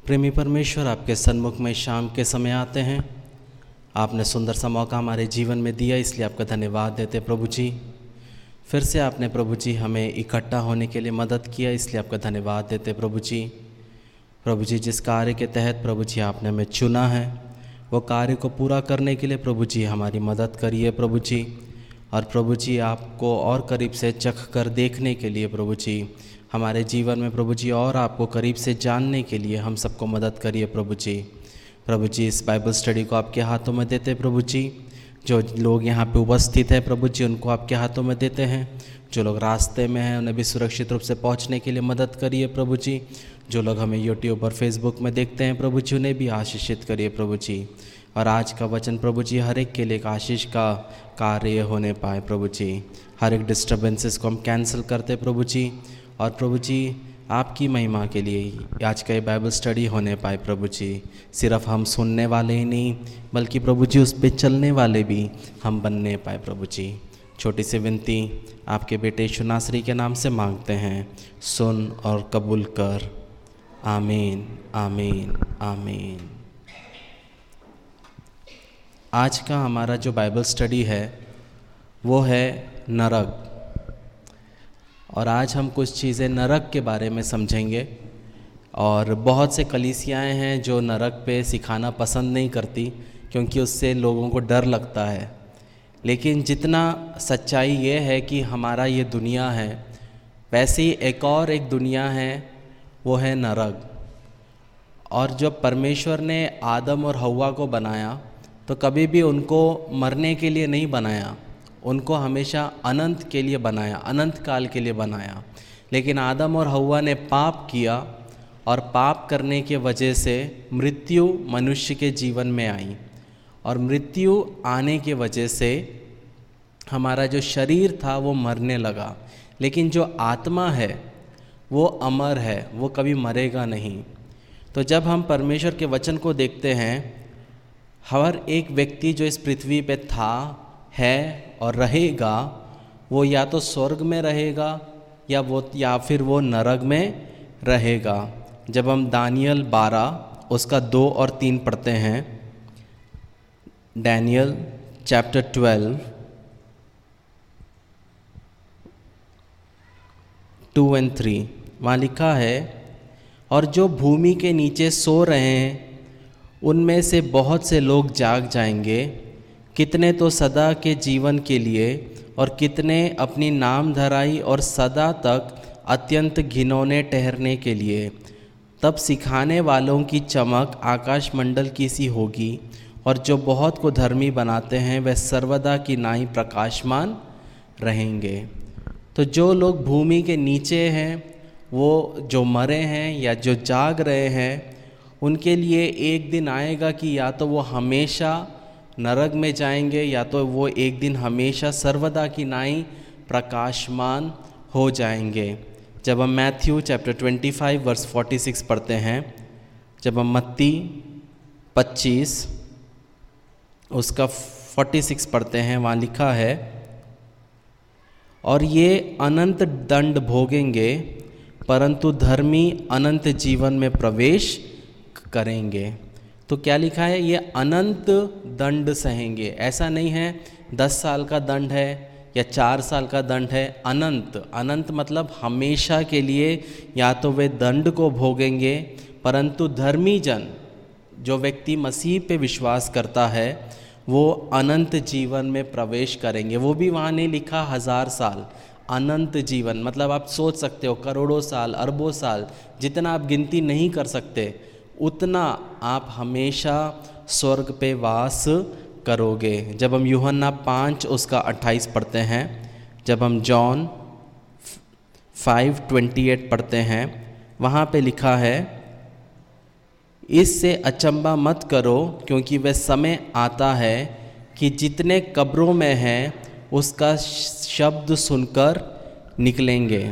प्रेमी परमेश्वर, आपके सन्मुख में शाम के समय आते हैं। आपने सुंदर सा मौका हमारे जीवन में दिया, इसलिए आपका धन्यवाद देते प्रभु जी। फिर से आपने प्रभु जी हमें इकट्ठा होने के लिए मदद किया, इसलिए आपका धन्यवाद देते प्रभु जी। प्रभु जी, जिस कार्य के तहत प्रभु जी आपने हमें चुना है, वो कार्य को पूरा करने के लिए प्रभु जी हमारी मदद करिए प्रभु जी। और प्रभु जी, आपको और करीब से चख कर देखने के लिए प्रभु जी, हमारे जीवन में प्रभु जी और आपको करीब से जानने के लिए हम सबको मदद करिए प्रभु जी। प्रभु जी, इस बाइबल स्टडी को आपके हाथों में देते प्रभु जी। जो लोग यहाँ पे उपस्थित हैं प्रभु जी, उनको आपके हाथों में देते हैं। जो लोग रास्ते में हैं, उन्हें भी सुरक्षित रूप से पहुँचने के लिए मदद करिए प्रभु जी। जो लोग हमें यूट्यूब और फेसबुक में देखते हैं प्रभु जी, उन्हें भी आशीषित करिए प्रभु जी। और आज का वचन प्रभु जी हर एक के लिए एक आशीष का कार्य होने पाए प्रभु जी। हर एक डिस्टर्बेंसेस को हम कैंसिल करते प्रभु जी। और प्रभु जी, आपकी महिमा के लिए आज का ये बाइबल स्टडी होने पाए प्रभु जी। सिर्फ हम सुनने वाले ही नहीं, बल्कि प्रभु जी उस पे चलने वाले भी हम बनने पाए प्रभु जी। छोटी सी विनती आपके बेटे यीशु नासरी के नाम से मांगते हैं, सुन और कबूल कर। आमीन, आमीन, आमीन। आज का हमारा जो बाइबल स्टडी है वो है नरक। और आज हम कुछ चीज़ें नरक के बारे में समझेंगे। और बहुत से कलीसियाएं हैं जो नरक पे सिखाना पसंद नहीं करती, क्योंकि उससे लोगों को डर लगता है। लेकिन जितना सच्चाई ये है कि हमारा ये दुनिया है, वैसे ही एक दुनिया है, वो है नरक। और जब परमेश्वर ने आदम और हव्वा को बनाया, तो कभी भी उनको मरने के लिए नहीं बनाया, उनको हमेशा अनंत के लिए बनाया, अनंत काल के लिए बनाया। लेकिन आदम और हव्वा ने पाप किया, और पाप करने के वजह से मृत्यु मनुष्य के जीवन में आई। और मृत्यु आने के वजह से हमारा जो शरीर था वो मरने लगा। लेकिन जो आत्मा है वो अमर है, वो कभी मरेगा नहीं। तो जब हम परमेश्वर के वचन को देखते हैं, हर एक व्यक्ति जो इस पृथ्वी पे था, है और रहेगा, वो या तो स्वर्ग में रहेगा या फिर वो नरक में रहेगा। जब हम दानियल 12 उसका 2 और 3 पढ़ते हैं, डैनियल चैप्टर 12 2 और 3, वहाँ लिखा है, और जो भूमि के नीचे सो रहे हैं उनमें से बहुत से लोग जाग जाएंगे, कितने तो सदा के जीवन के लिए, और कितने अपनी नामधराई और सदा तक अत्यंत घिनौने ठहरने के लिए। तब सिखाने वालों की चमक आकाशमंडल की सी होगी, और जो बहुत को धर्मी बनाते हैं वह सर्वदा की नाई प्रकाशमान रहेंगे। तो जो लोग भूमि के नीचे हैं, वो जो मरे हैं या जो जाग रहे हैं, उनके लिए एक दिन आएगा कि या तो वो हमेशा नरक में जाएंगे, या तो वो एक दिन हमेशा सर्वदा की नाई प्रकाशमान हो जाएंगे। जब हम मैथ्यू चैप्टर 25 वर्स 46 पढ़ते हैं, जब हम मत्ती 25 उसका 46 पढ़ते हैं, वहाँ लिखा है, और ये अनंत दंड भोगेंगे, परंतु धर्मी अनंत जीवन में प्रवेश करेंगे। तो क्या लिखा है? ये अनंत दंड सहेंगे। ऐसा नहीं है 10 साल का दंड है या 4 साल का दंड है। अनंत, अनंत मतलब हमेशा के लिए या तो वे दंड को भोगेंगे, परंतु धर्मी जन, जो व्यक्ति मसीह पे विश्वास करता है, वो अनंत जीवन में प्रवेश करेंगे। वो भी वहाँ नहीं लिखा 1000 साल, अनंत जीवन मतलब आप सोच सकते हो करोड़ों साल, अरबों साल, जितना आप गिनती नहीं कर सकते, उतना आप हमेशा स्वर्ग पे वास करोगे। जब हम यूहन्ना 5 उसका 28 पढ़ते हैं, जब हम जॉन 5:28 पढ़ते हैं, वहाँ पे लिखा है, इससे अचंबा मत करो, क्योंकि वह समय आता है कि जितने कब्रों में हैं उसका शब्द सुनकर निकलेंगे।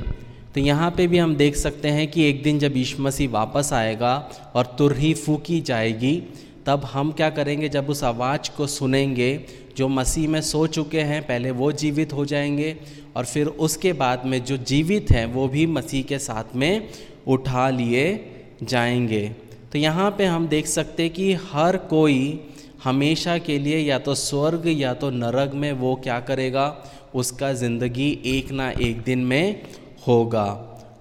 तो यहाँ पे भी हम देख सकते हैं कि एक दिन जब यीशु मसीह वापस आएगा और तुरही फूकी जाएगी, तब हम क्या करेंगे? जब उस आवाज़ को सुनेंगे, जो मसीह में सो चुके हैं पहले वो जीवित हो जाएंगे, और फिर उसके बाद में जो जीवित हैं वो भी मसीह के साथ में उठा लिए जाएंगे। तो यहाँ पे हम देख सकते कि हर कोई हमेशा के लिए या तो स्वर्ग या तो नरक में वो क्या करेगा, उसका ज़िंदगी एक ना एक दिन में होगा।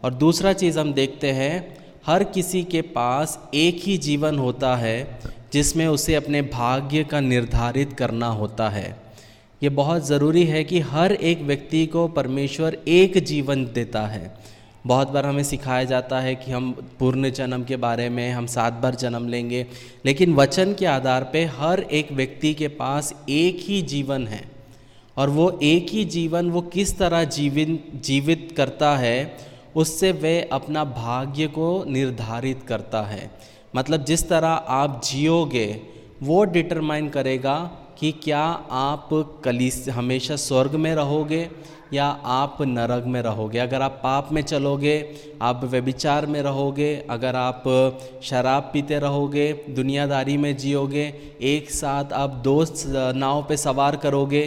और दूसरा चीज़ हम देखते हैं, हर किसी के पास एक ही जीवन होता है जिसमें उसे अपने भाग्य का निर्धारित करना होता है। ये बहुत ज़रूरी है कि हर एक व्यक्ति को परमेश्वर एक जीवन देता है। बहुत बार हमें सिखाया जाता है कि हम पूर्ण जन्म के बारे में, हम 7 बार जन्म लेंगे, लेकिन वचन के आधार पे हर एक व्यक्ति के पास एक ही जीवन है। और वो एक ही जीवन वो किस तरह जीवित करता है, उससे वह अपना भाग्य को निर्धारित करता है। मतलब जिस तरह आप जियोगे वो डिटरमाइन करेगा कि क्या आप हमेशा स्वर्ग में रहोगे या आप नरक में रहोगे। अगर आप पाप में चलोगे, आप व्यभिचार में रहोगे, अगर आप शराब पीते रहोगे, दुनियादारी में जियोगे, एक साथ आप 2 नाव पे सवार करोगे,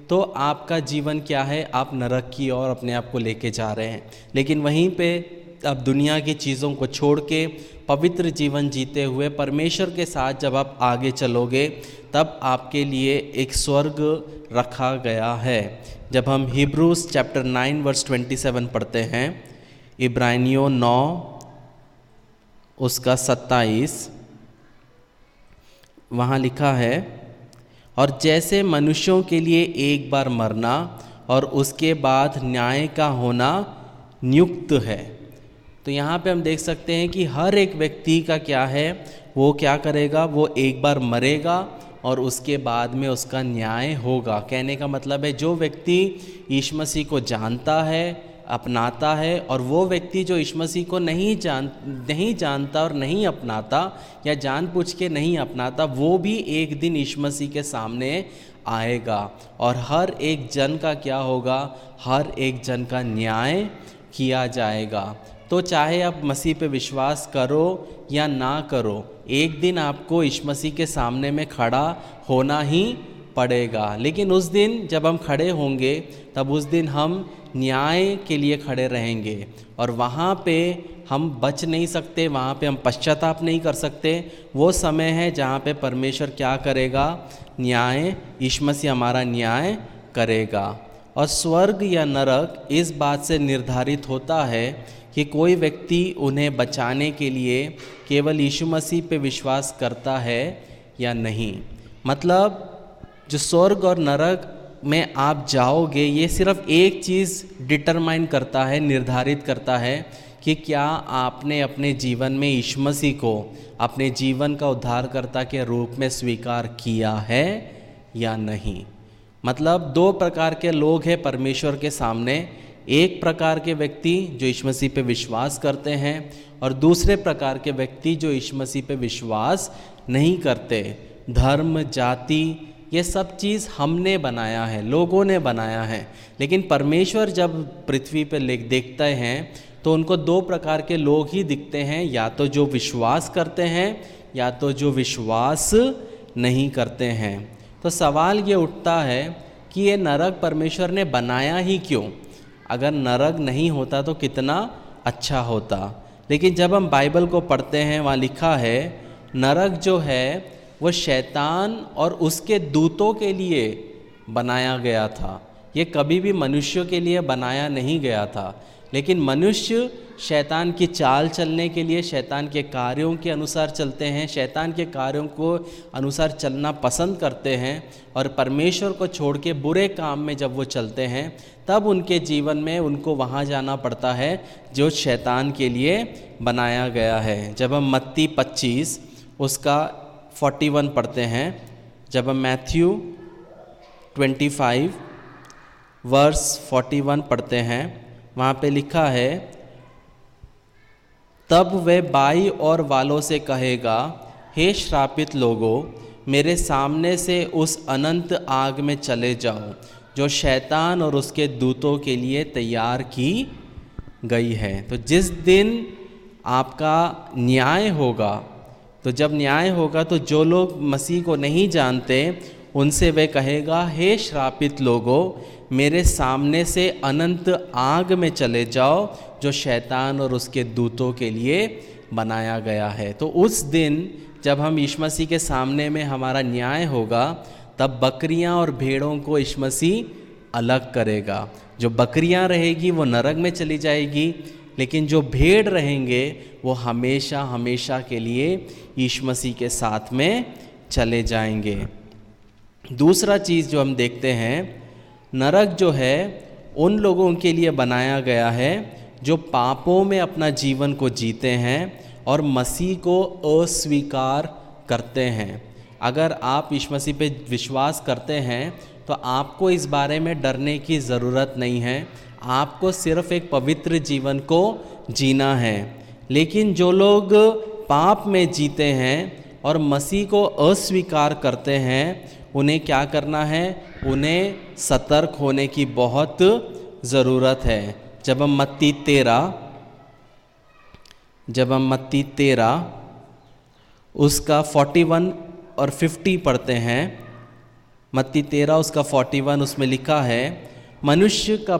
तो आपका जीवन क्या है, आप नरक की ओर अपने आप को लेके जा रहे हैं। लेकिन वहीं पे आप दुनिया की चीज़ों को छोड़ के पवित्र जीवन जीते हुए परमेश्वर के साथ जब आप आगे चलोगे, तब आपके लिए एक स्वर्ग रखा गया है। जब हम हिब्रूज चैप्टर 9 वर्स 27 पढ़ते हैं, इब्रानियों 9 उसका 27, वहाँ लिखा है, और जैसे मनुष्यों के लिए एक बार मरना और उसके बाद न्याय का होना नियुक्त है। तो यहाँ पे हम देख सकते हैं कि हर एक व्यक्ति का क्या है, वो क्या करेगा, वो एक बार मरेगा और उसके बाद में उसका न्याय होगा। कहने का मतलब है, जो व्यक्ति यीशु मसीह को जानता है, अपनाता है, और वो व्यक्ति जो यीशु मसीह को नहीं जानता और नहीं अपनाता या जानबूझ के नहीं अपनाता, वो भी एक दिन यीशु मसीह के सामने आएगा। और हर एक जन का क्या होगा, हर एक जन का न्याय किया जाएगा। तो चाहे आप मसीह पे विश्वास करो या ना करो, एक दिन आपको यीशु मसीह के सामने में खड़ा होना ही पड़ेगा। लेकिन उस दिन जब हम खड़े होंगे, तब उस दिन हम न्याय के लिए खड़े रहेंगे और वहाँ पे हम बच नहीं सकते, वहाँ पे हम पश्चाताप नहीं कर सकते। वो समय है जहाँ पे परमेश्वर क्या करेगा, न्याय, यीशु मसीह हमारा न्याय करेगा। और स्वर्ग या नरक इस बात से निर्धारित होता है कि कोई व्यक्ति उन्हें बचाने के लिए केवल यीशु मसीह पे विश्वास करता है या नहीं। मतलब जो स्वर्ग और नरक में आप जाओगे, ये सिर्फ एक चीज़ डिटरमाइन करता है, निर्धारित करता है कि क्या आपने अपने जीवन में यीशु मसीह को अपने जीवन का उद्धारकर्ता के रूप में स्वीकार किया है या नहीं। मतलब 2 प्रकार के लोग हैं परमेश्वर के सामने। एक प्रकार के व्यक्ति जो यीशु मसीह पे विश्वास करते हैं और दूसरे प्रकार के व्यक्ति जो यीशु मसीह पे विश्वास नहीं करते। धर्म, जाति, ये सब चीज़ हमने बनाया है, लोगों ने बनाया है। लेकिन परमेश्वर जब पृथ्वी पे देखते हैं तो उनको 2 प्रकार के लोग ही दिखते हैं, या तो जो विश्वास करते हैं या तो जो विश्वास नहीं करते हैं। तो सवाल ये उठता है कि ये नरक परमेश्वर ने बनाया ही क्यों? अगर नरक नहीं होता तो कितना अच्छा होता। लेकिन जब हम बाइबल को पढ़ते हैं, वहाँ लिखा है नरक जो है वो शैतान और उसके दूतों के लिए बनाया गया था। ये कभी भी मनुष्यों के लिए बनाया नहीं गया था। लेकिन मनुष्य शैतान की चाल चलने के लिए, शैतान के कार्यों के अनुसार चलते हैं, शैतान के कार्यों को अनुसार चलना पसंद करते हैं और परमेश्वर को छोड़ के बुरे काम में जब वो चलते हैं, तब उनके जीवन में उनको वहाँ जाना पड़ता है जो शैतान के लिए बनाया गया है। जब हम मत्ती 25 उसका 41 पढ़ते हैं, जब हम मैथ्यू 25 वर्स 41 पढ़ते हैं, वहाँ पे लिखा है, तब वह बाई और वालों से कहेगा, हे श्रापित लोगों, मेरे सामने से उस अनंत आग में चले जाओ जो शैतान और उसके दूतों के लिए तैयार की गई है। तो जिस दिन आपका न्याय होगा, तो जब न्याय होगा तो जो लोग मसीह को नहीं जानते उनसे वह कहेगा, हे श्रापित लोगों, मेरे सामने से अनंत आग में चले जाओ जो शैतान और उसके दूतों के लिए बनाया गया है। तो उस दिन जब हम यीशु मसीह के सामने में हमारा न्याय होगा, तब बकरियां और भेड़ों को यीशु मसीह अलग करेगा। जो बकरियां रहेगी वो नरक में चली जाएगी, लेकिन जो भेड़ रहेंगे वो हमेशा हमेशा के लिए यीशु मसीह के साथ में चले जाएंगे। दूसरा चीज़ जो हम देखते हैं, नरक जो है उन लोगों के लिए बनाया गया है जो पापों में अपना जीवन को जीते हैं और मसीह को अस्वीकार करते हैं। अगर आप यीशु मसीह पे विश्वास करते हैं तो आपको इस बारे में डरने की ज़रूरत नहीं है, आपको सिर्फ एक पवित्र जीवन को जीना है। लेकिन जो लोग पाप में जीते हैं और मसीह को अस्वीकार करते हैं, उन्हें क्या करना है? उन्हें सतर्क होने की बहुत ज़रूरत है। जब हम मत्ती 13 उसका 41 और 50 पढ़ते हैं, मत्ती 13 उसका 41, उसमें लिखा है, मनुष्य का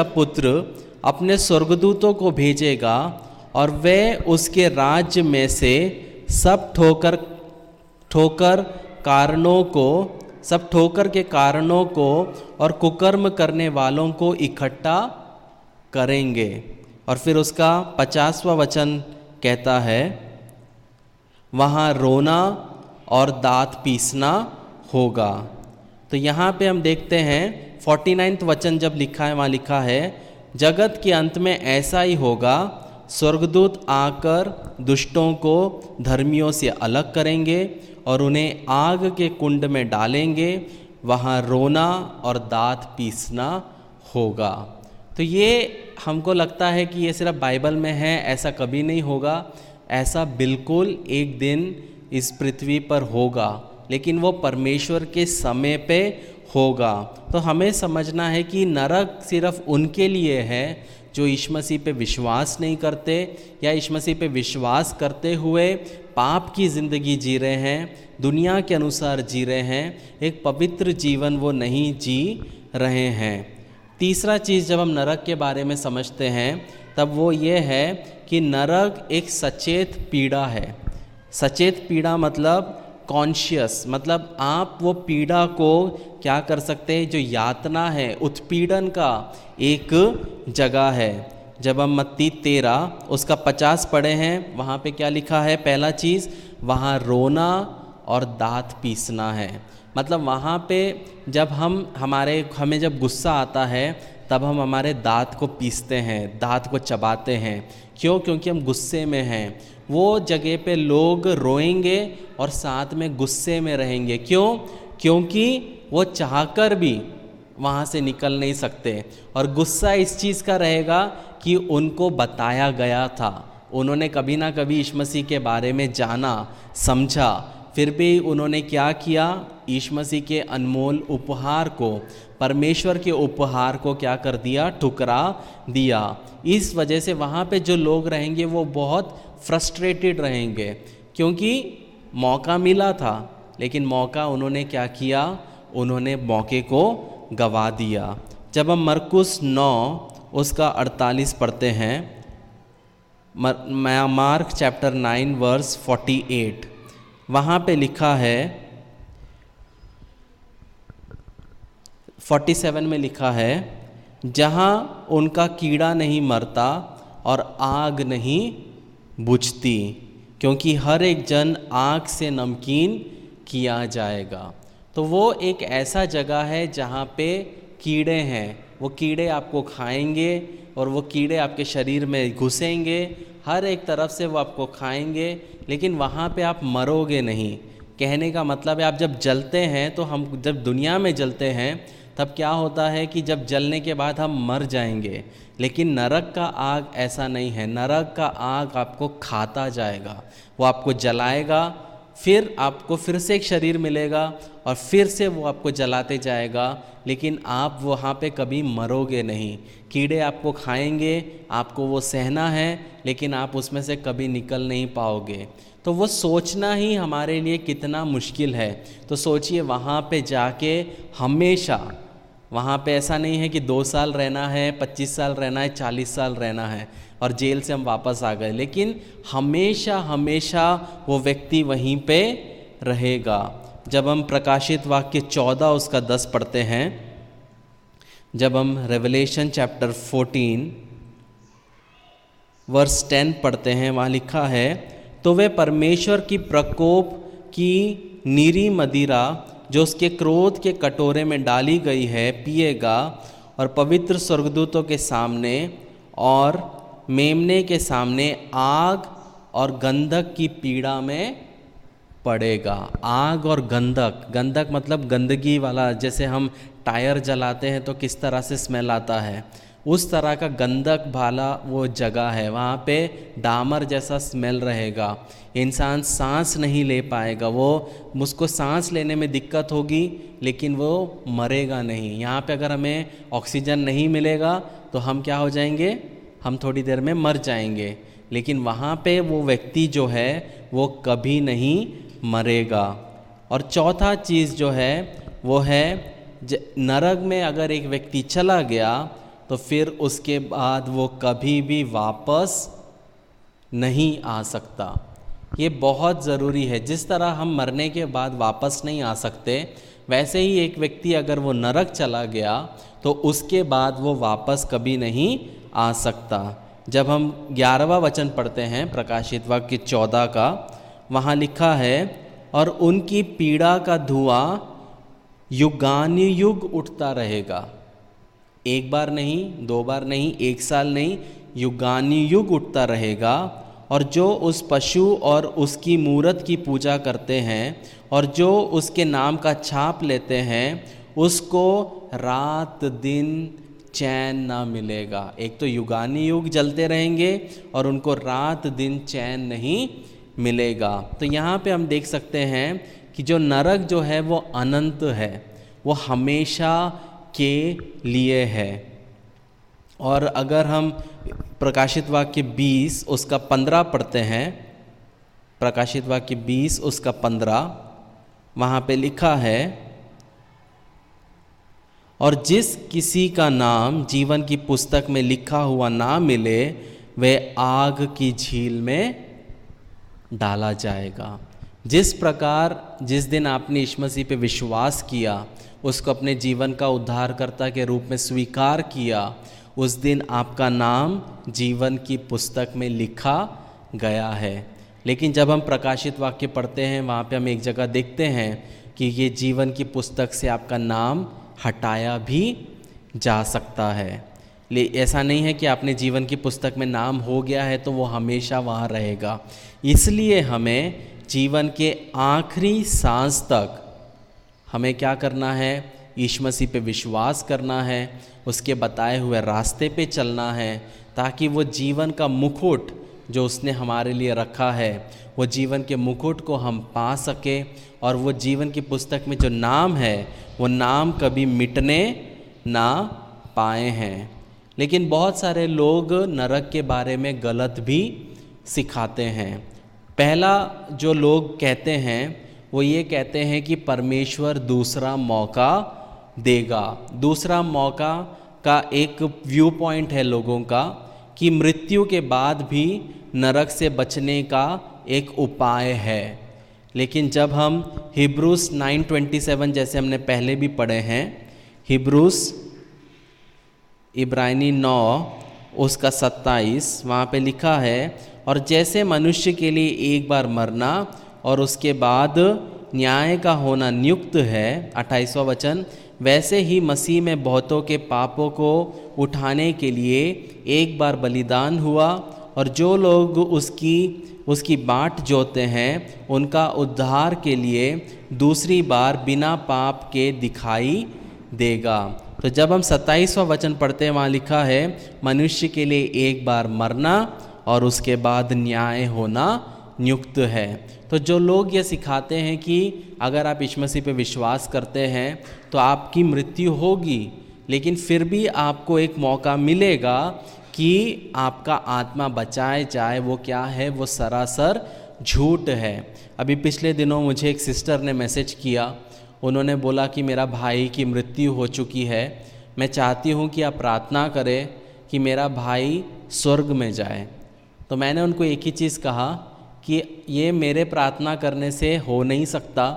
पुत्र अपने स्वर्गदूतों को भेजेगा और वे उसके राज्य में से सब ठोकर के कारणों को और कुकर्म करने वालों को इकट्ठा करेंगे। और फिर उसका 50वां वचन कहता है, वहाँ रोना और दांत पीसना होगा। तो यहाँ पे हम देखते हैं 49वां वचन जब लिखा है, वहाँ लिखा है, जगत के अंत में ऐसा ही होगा, स्वर्गदूत आकर दुष्टों को धर्मियों से अलग करेंगे और उन्हें आग के कुंड में डालेंगे, वहाँ रोना और दांत पीसना होगा। तो ये हमको लगता है कि ये सिर्फ बाइबल में है, ऐसा कभी नहीं होगा। ऐसा बिल्कुल एक दिन इस पृथ्वी पर होगा, लेकिन वो परमेश्वर के समय पे होगा। तो हमें समझना है कि नरक सिर्फ उनके लिए है जो यीशु मसीह पे विश्वास नहीं करते या यीशु मसीह पे विश्वास करते हुए पाप की ज़िंदगी जी रहे हैं, दुनिया के अनुसार जी रहे हैं, एक पवित्र जीवन वो नहीं जी रहे हैं। तीसरा चीज़ जब हम नरक के बारे में समझते हैं, तब वो ये है कि नरक एक सचेत पीड़ा है। सचेत पीड़ा मतलब कॉन्शियस, मतलब आप वो पीड़ा को क्या कर सकते हैं, जो यातना है, उत्पीड़न का एक जगह है। जब हम मत्ती 13 उसका 50 पढ़े हैं, वहाँ पे क्या लिखा है? पहला चीज़, वहाँ रोना और दांत पीसना है। मतलब वहाँ पे जब हमें जब गुस्सा आता है, तब हम हमारे दांत को पीसते हैं, दांत को चबाते हैं। क्यों? क्योंकि हम गुस्से में हैं। वो जगह पे लोग रोएंगे और साथ में गुस्से में रहेंगे। क्यों? क्योंकि वो चाहकर भी वहाँ से निकल नहीं सकते। और गुस्सा इस चीज़ का रहेगा कि उनको बताया गया था, उन्होंने कभी ना कभी यीशु मसीह के बारे में जाना, समझा, फिर भी उन्होंने क्या किया? यीशु मसीह के अनमोल उपहार को, परमेश्वर के उपहार को क्या कर दिया? ठुकरा दिया। इस वजह से वहाँ पे जो लोग रहेंगे वो बहुत फ्रस्ट्रेटेड रहेंगे, क्योंकि मौका मिला था, लेकिन मौका उन्होंने क्या किया? उन्होंने मौके को गवा दिया। जब हम मरकुस 9 उसका 48 पढ़ते हैं, मार्क चैप्टर 9 वर्स 48, वहाँ पे लिखा है, 47 में लिखा है, जहाँ उनका कीड़ा नहीं मरता और आग नहीं बुझती, क्योंकि हर एक जन आग से नमकीन किया जाएगा। तो वो एक ऐसा जगह है जहाँ पे कीड़े हैं, वो कीड़े आपको खाएंगे और वो कीड़े आपके शरीर में घुसेंगे, हर एक तरफ से वो आपको खाएंगे, लेकिन वहाँ पे आप मरोगे नहीं। कहने का मतलब है, आप जब जलते हैं, तो हम जब दुनिया में जलते हैं तब क्या होता है कि जब जलने के बाद हम मर जाएंगे, लेकिन नरक का आग ऐसा नहीं है। नरक का आग आपको खाता जाएगा, वो आपको जलाएगा, फिर आपको फिर से एक शरीर मिलेगा और फिर से वो आपको जलाते जाएगा, लेकिन आप वहाँ पे कभी मरोगे नहीं। कीड़े आपको खाएंगे, आपको वो सहना है, लेकिन आप उसमें से कभी निकल नहीं पाओगे। तो वो सोचना ही हमारे लिए कितना मुश्किल है। तो सोचिए, वहाँ पे जाके हमेशा, वहाँ पे ऐसा नहीं है कि 2 साल रहना है, 25 साल रहना है, 40 साल रहना है। और जेल से हम वापस आ गए, लेकिन हमेशा हमेशा वो व्यक्ति वहीं पे रहेगा। जब हम प्रकाशित वाक्य 14 उसका 10 पढ़ते हैं, जब हम रेवलेशन चैप्टर 14 वर्स 10 पढ़ते हैं, वहाँ लिखा है, तो वे परमेश्वर की प्रकोप की नीरी मदिरा जो उसके क्रोध के कटोरे में डाली गई है पिएगा, और पवित्र स्वर्गदूतों के सामने और मेमने के सामने आग और गंधक की पीड़ा में पड़ेगा। आग और गंधक, गंधक मतलब गंदगी वाला, जैसे हम टायर जलाते हैं तो किस तरह से स्मेल आता है, उस तरह का गंधक वाला वो जगह है। वहाँ पे डामर जैसा स्मेल रहेगा, इंसान सांस नहीं ले पाएगा, वो उसको सांस लेने में दिक्कत होगी लेकिन वो मरेगा नहीं। यहाँ पे अगर हमें ऑक्सीजन नहीं मिलेगा तो हम क्या हो जाएंगे, हम थोड़ी देर में मर जाएंगे, लेकिन वहाँ पे वो व्यक्ति जो है वो कभी नहीं मरेगा। और चौथा चीज़ जो है वो है नरक में अगर एक व्यक्ति चला गया तो फिर उसके बाद वो कभी भी वापस नहीं आ सकता। ये बहुत ज़रूरी है। जिस तरह हम मरने के बाद वापस नहीं आ सकते, वैसे ही एक व्यक्ति अगर वो नरक चला गया तो उसके बाद वो वापस कभी नहीं आ सकता। जब हम 11वां वचन पढ़ते हैं प्रकाशित वाक्य 14 का, वहाँ लिखा है, और उनकी पीड़ा का धुआं युगानुयुग उठता रहेगा। एक बार नहीं, 2 बार नहीं, 1 साल नहीं, युगानुयुग उठता रहेगा। और जो उस पशु और उसकी मूरत की पूजा करते हैं और जो उसके नाम का छाप लेते हैं, उसको रात दिन चैन ना मिलेगा। एक तो युगानुयुग जलते रहेंगे और उनको रात दिन चैन नहीं मिलेगा। तो यहाँ पे हम देख सकते हैं कि जो नरक जो है वो अनंत है, वो हमेशा के लिए है। और अगर हम प्रकाशित वाक्य 20 उसका 15 पढ़ते हैं, प्रकाशित वाक्य 20 उसका 15, वहाँ पे लिखा है, और जिस किसी का नाम जीवन की पुस्तक में लिखा हुआ ना मिले वह आग की झील में डाला जाएगा। जिस प्रकार जिस दिन आपने यीशु मसीह पे विश्वास किया, उसको अपने जीवन का उद्धारकर्ता के रूप में स्वीकार किया, उस दिन आपका नाम जीवन की पुस्तक में लिखा गया है। लेकिन जब हम प्रकाशित वाक्य पढ़ते हैं, वहाँ पे हम एक जगह देखते हैं कि ये जीवन की पुस्तक से आपका नाम हटाया भी जा सकता है। ऐसा नहीं है कि आपने जीवन की पुस्तक में नाम हो गया है तो वो हमेशा वहाँ रहेगा। इसलिए हमें जीवन के आखिरी सांस तक हमें क्या करना है, यीशु मसीह पे विश्वास करना है, उसके बताए हुए रास्ते पे चलना है, ताकि वो जीवन का मुकुट जो उसने हमारे लिए रखा है, वो जीवन के मुकुट को हम पा सके, और वो जीवन की पुस्तक में जो नाम है वो नाम कभी मिटने ना पाए हैं। लेकिन बहुत सारे लोग नरक के बारे में गलत भी सिखाते हैं। पहला जो लोग कहते हैं वो ये कहते हैं कि परमेश्वर दूसरा मौका देगा। दूसरा मौका का एक व्यू पॉइंट है लोगों का कि मृत्यु के बाद भी नरक से बचने का एक उपाय है। लेकिन जब हम हिब्रूस 9:27 जैसे हमने पहले भी पढ़े हैं, हिब्रूस इब्रानी 9 उसका 27, वहाँ पे लिखा है, और जैसे मनुष्य के लिए एक बार मरना और उसके बाद न्याय का होना नियुक्त है, 28वां वचन, वैसे ही मसीह में बहुतों के पापों को उठाने के लिए एक बार बलिदान हुआ, और जो लोग उसकी बाट जोते हैं उनका उद्धार के लिए दूसरी बार बिना पाप के दिखाई देगा। तो जब हम 27वां वचन पढ़ते हैं, वहाँ लिखा है मनुष्य के लिए एक बार मरना और उसके बाद न्याय होना नियुक्त है। तो जो लोग ये सिखाते हैं कि अगर आप यीशु मसीह पे विश्वास करते हैं तो आपकी मृत्यु होगी, लेकिन फिर भी आपको एक मौका मिलेगा कि आपका आत्मा बचाए जाए, वो क्या है, वो सरासर झूठ है। अभी पिछले दिनों मुझे एक सिस्टर ने मैसेज किया, उन्होंने बोला कि मेरा भाई की मृत्यु हो चुकी है, मैं चाहती हूँ कि आप प्रार्थना करें कि मेरा भाई स्वर्ग में जाए, तो मैंने उनको एक ही चीज़ कहा कि ये मेरे प्रार्थना करने से हो नहीं सकता,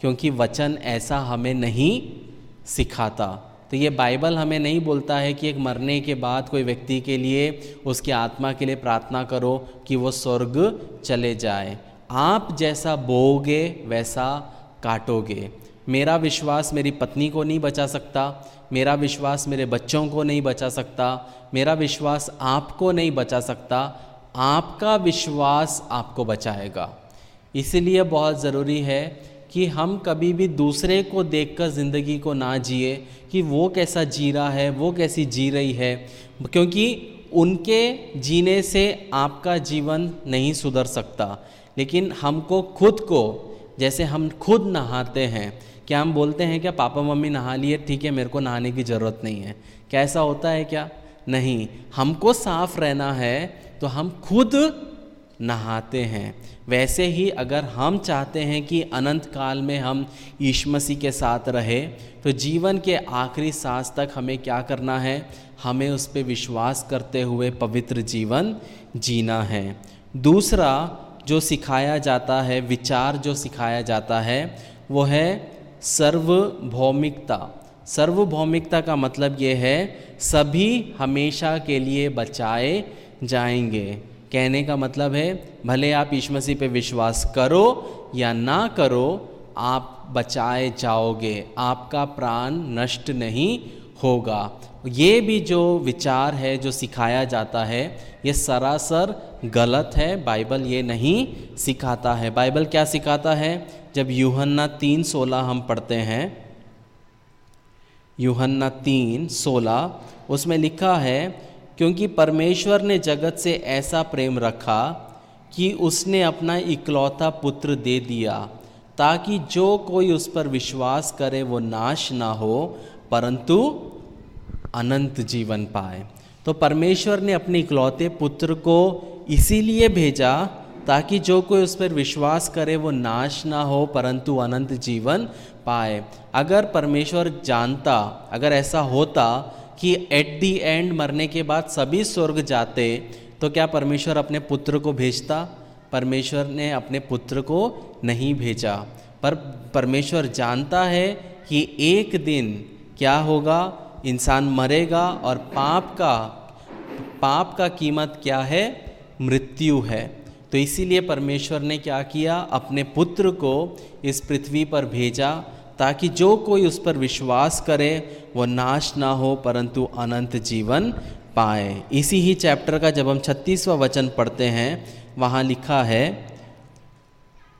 क्योंकि वचन ऐसा हमें नहीं सिखाता। तो ये बाइबल हमें नहीं बोलता है कि एक मरने के बाद कोई व्यक्ति के लिए, उसकी आत्मा के लिए प्रार्थना करो कि वो स्वर्ग चले जाए। आप जैसा बोओगे वैसा काटोगे। मेरा विश्वास मेरी पत्नी को नहीं बचा सकता, मेरा विश्वास मेरे बच्चों को नहीं बचा सकता, मेरा विश्वास आपको नहीं बचा सकता, आपका विश्वास आपको बचाएगा। इसलिए बहुत ज़रूरी है कि हम कभी भी दूसरे को देखकर ज़िंदगी को ना जिए कि वो कैसा जी रहा है, वो कैसी जी रही है, क्योंकि उनके जीने से आपका जीवन नहीं सुधर सकता। लेकिन हमको खुद को, जैसे हम खुद नहाते हैं, क्या हम बोलते हैं क्या पापा मम्मी नहा लिए, ठीक है मेरे को नहाने की ज़रूरत नहीं है? क्या ऐसा होता है क्या? नहीं, हमको साफ रहना है तो हम खुद नहाते हैं। वैसे ही अगर हम चाहते हैं कि अनंत काल में हम यीशु मसीह के साथ रहे, तो जीवन के आखिरी सांस तक हमें क्या करना है? हमें उस पर विश्वास करते हुए पवित्र जीवन जीना है। दूसरा जो सिखाया जाता है, विचार जो सिखाया जाता है, वो है सर्वभौमिकता। सर्वभौमिकता का मतलब ये है सभी हमेशा के लिए बचाए जाएंगे। कहने का मतलब है भले आप यीशु मसीह पे विश्वास करो या ना करो, आप बचाए जाओगे, आपका प्राण नष्ट नहीं होगा। ये भी जो विचार है जो सिखाया जाता है, ये सरासर गलत है। बाइबल ये नहीं सिखाता है। बाइबल क्या सिखाता है? जब यूहन्ना 3:16 हम पढ़ते हैं, यूहन्ना 3:16, उसमें लिखा है, क्योंकि परमेश्वर ने जगत से ऐसा प्रेम रखा कि उसने अपना इकलौता पुत्र दे दिया, ताकि जो कोई उस पर विश्वास करे वो नाश ना हो परंतु अनंत जीवन पाए। तो परमेश्वर ने अपने इकलौते पुत्र को इसीलिए भेजा ताकि जो कोई उस पर विश्वास करे वो नाश ना हो परंतु अनंत जीवन पाए। अगर परमेश्वर जानता, अगर ऐसा होता कि एट दी एंड मरने के बाद सभी स्वर्ग जाते, तो क्या परमेश्वर अपने पुत्र को भेजता? परमेश्वर ने अपने पुत्र को नहीं भेजा। पर परमेश्वर जानता है कि एक दिन क्या होगा, इंसान मरेगा और पाप का कीमत क्या है? मृत्यु है। तो इसीलिए परमेश्वर ने क्या किया? अपने पुत्र को इस पृथ्वी पर भेजा ताकि जो कोई उस पर विश्वास करे वो नाश ना हो परंतु अनंत जीवन पाए। इसी ही चैप्टर का जब हम 36वां वचन पढ़ते हैं, वहाँ लिखा है,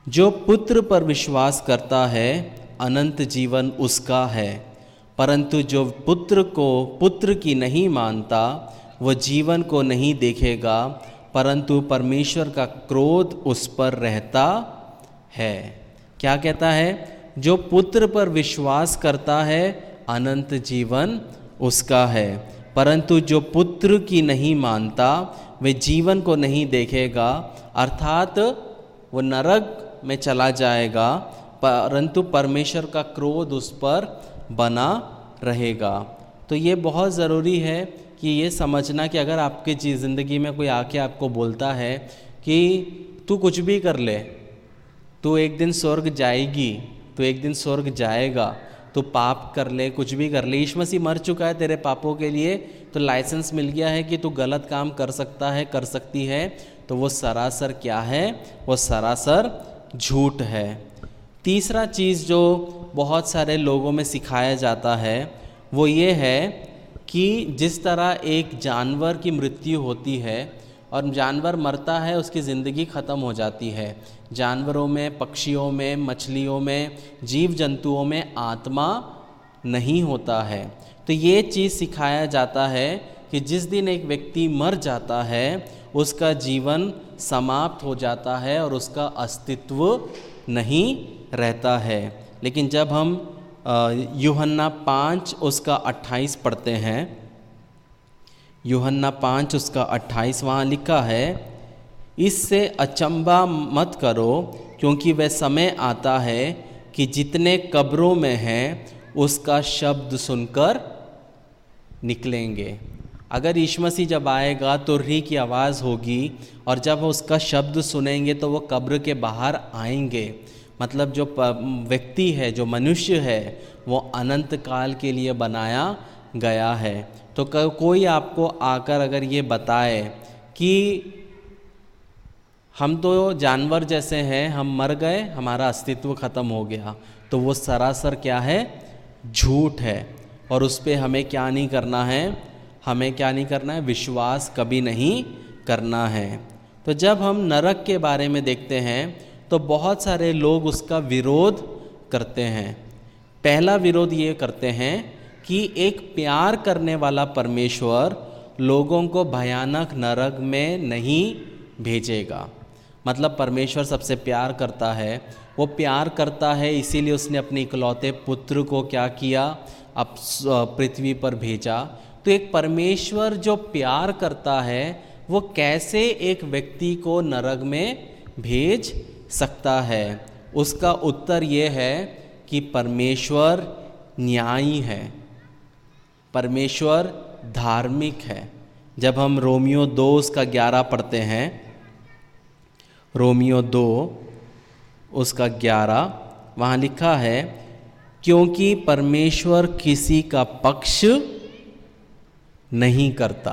जो पुत्र पर विश्वास करता है अनंत जीवन उसका है, परंतु जो पुत्र की नहीं मानता वो जीवन को नहीं देखेगा, परंतु परमेश्वर का क्रोध उस पर रहता है। क्या कहता है? जो पुत्र पर विश्वास करता है अनंत जीवन उसका है, परंतु जो पुत्र की नहीं मानता वे जीवन को नहीं देखेगा, अर्थात वो नरक में चला जाएगा, परंतु परमेश्वर का क्रोध उस पर बना रहेगा। तो ये बहुत ज़रूरी है कि ये समझना कि अगर आपके ज़िंदगी में कोई आके आपको बोलता है कि तू कुछ भी कर ले, तू एक दिन स्वर्ग जाएगी, तू एक दिन स्वर्ग जाएगा, तो पाप कर ले, कुछ भी कर ले, यीशु मसीह मर चुका है तेरे पापों के लिए, तो लाइसेंस मिल गया है कि तू गलत काम कर सकता है, कर सकती है, तो वो सरासर क्या है? वो सरासर झूठ है। तीसरा चीज़ जो बहुत सारे लोगों में सिखाया जाता है वो ये है कि जिस तरह एक जानवर की मृत्यु होती है और जानवर मरता है, उसकी ज़िंदगी ख़त्म हो जाती है। जानवरों में, पक्षियों में, मछलियों में, जीव जंतुओं में आत्मा नहीं होता है। तो ये चीज़ सिखाया जाता है कि जिस दिन एक व्यक्ति मर जाता है उसका जीवन समाप्त हो जाता है और उसका अस्तित्व नहीं रहता है। लेकिन जब हम यूहन्ना 5 उसका 28 पढ़ते हैं, यूहन्ना 5 उसका 28, वहाँ लिखा है, इससे अचंभा मत करो क्योंकि वह समय आता है कि जितने कब्रों में हैं उसका शब्द सुनकर निकलेंगे। अगर यीशु मसीह जब आएगा तो री की आवाज़ होगी, और जब उसका शब्द सुनेंगे तो वो कब्र के बाहर आएंगे। मतलब जो व्यक्ति है, जो मनुष्य है, वो अनंत काल के लिए बनाया गया है। तो कोई आपको आकर अगर ये बताए कि हम तो जानवर जैसे हैं, हम मर गए, हमारा अस्तित्व ख़त्म हो गया, तो वो सरासर क्या है? झूठ है। और उस पर हमें क्या नहीं करना है? हमें क्या नहीं करना है? विश्वास कभी नहीं करना है। तो जब हम नरक के बारे में देखते हैं तो बहुत सारे लोग उसका विरोध करते हैं। पहला विरोध ये करते हैं कि एक प्यार करने वाला परमेश्वर लोगों को भयानक नरक में नहीं भेजेगा। मतलब परमेश्वर सबसे प्यार करता है, वो प्यार करता है, इसीलिए उसने अपने इकलौते पुत्र को क्या किया? अब पृथ्वी पर भेजा। तो एक परमेश्वर जो प्यार करता है वो कैसे एक व्यक्ति को नरक में भेज सकता है? उसका उत्तर ये है कि परमेश्वर न्यायी है, परमेश्वर धार्मिक है। जब हम रोमियो 2 उसका 11 पढ़ते हैं, रोमियो 2 उसका 11, वहाँ लिखा है, क्योंकि परमेश्वर किसी का पक्ष नहीं करता।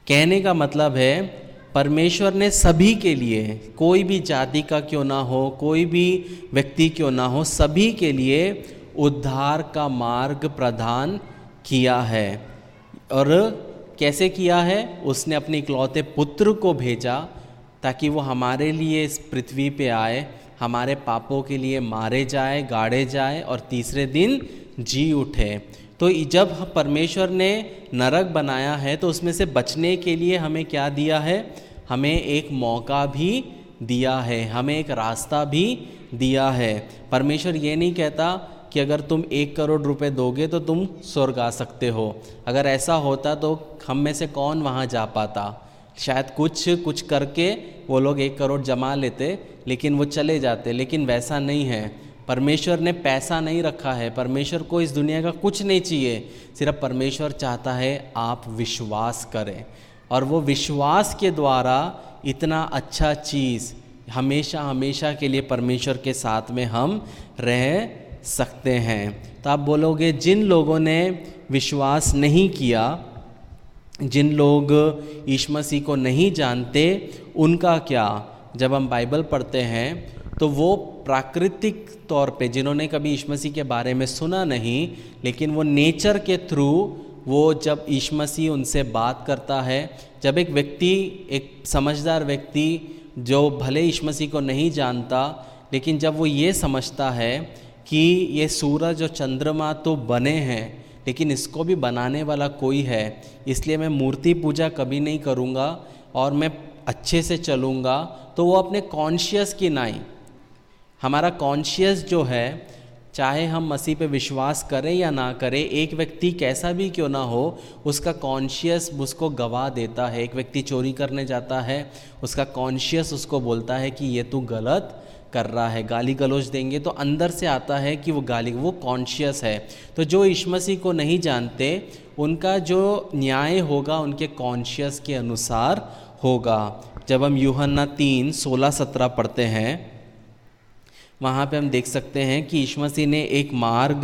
कहने का मतलब है परमेश्वर ने सभी के लिए, कोई भी जाति का क्यों ना हो, कोई भी व्यक्ति क्यों ना हो, सभी के लिए उद्धार का मार्ग प्रदान किया है। और कैसे किया है? उसने अपने इकलौते पुत्र को भेजा ताकि वो हमारे लिए इस पृथ्वी पे आए, हमारे पापों के लिए मारे जाए, गाड़े जाए और तीसरे दिन जी उठे। तो जब परमेश्वर ने नरक बनाया है तो उसमें से बचने के लिए हमें क्या दिया है? हमें एक मौका भी दिया है, हमें एक रास्ता भी दिया है। परमेश्वर ये नहीं कहता कि अगर तुम 1 करोड़ रुपए दोगे तो तुम स्वर्ग आ सकते हो। अगर ऐसा होता तो हम में से कौन वहाँ जा पाता? शायद कुछ करके वो लोग 1 करोड़ जमा लेते, लेकिन वो चले जाते। लेकिन वैसा नहीं है। परमेश्वर ने पैसा नहीं रखा है, परमेश्वर को इस दुनिया का कुछ नहीं चाहिए। सिर्फ परमेश्वर चाहता है आप विश्वास करें, और वो विश्वास के द्वारा इतना अच्छा चीज़ हमेशा हमेशा के लिए परमेश्वर के साथ में हम रह सकते हैं। तो आप बोलोगे जिन लोगों ने विश्वास नहीं किया, जिन लोग यीशु मसीह को नहीं जानते, उनका क्या? जब हम बाइबल पढ़ते हैं तो वो प्राकृतिक तौर पे, जिन्होंने कभी यीशु मसीह के बारे में सुना नहीं, लेकिन वो नेचर के थ्रू, वो जब यीशु मसीह उनसे बात करता है, जब एक व्यक्ति, एक समझदार व्यक्ति जो भले यीशु मसीह को नहीं जानता, लेकिन जब वो ये समझता है कि ये सूरज और चंद्रमा तो बने हैं, लेकिन इसको भी बनाने वाला कोई है, इसलिए मैं मूर्ति पूजा कभी नहीं करूँगा और मैं अच्छे से चलूँगा, तो वो अपने कॉन्शियस की नहीं, हमारा कॉन्शियस जो है, चाहे हम मसीह पे विश्वास करें या ना करें, एक व्यक्ति कैसा भी क्यों ना हो, उसका कॉन्शियस उसको गवाह देता है। एक व्यक्ति चोरी करने जाता है, उसका कॉन्शियस उसको बोलता है कि ये तू गलत कर रहा है। गाली गलौज देंगे तो अंदर से आता है कि वो कॉन्शियस है। तो जो यीशु मसीह को नहीं जानते, उनका जो न्याय होगा उनके कॉन्शियस के अनुसार होगा। जब हम यूहन्ना 3:16-17 पढ़ते हैं, वहाँ पे हम देख सकते हैं कि यीशु मसीह ने एक मार्ग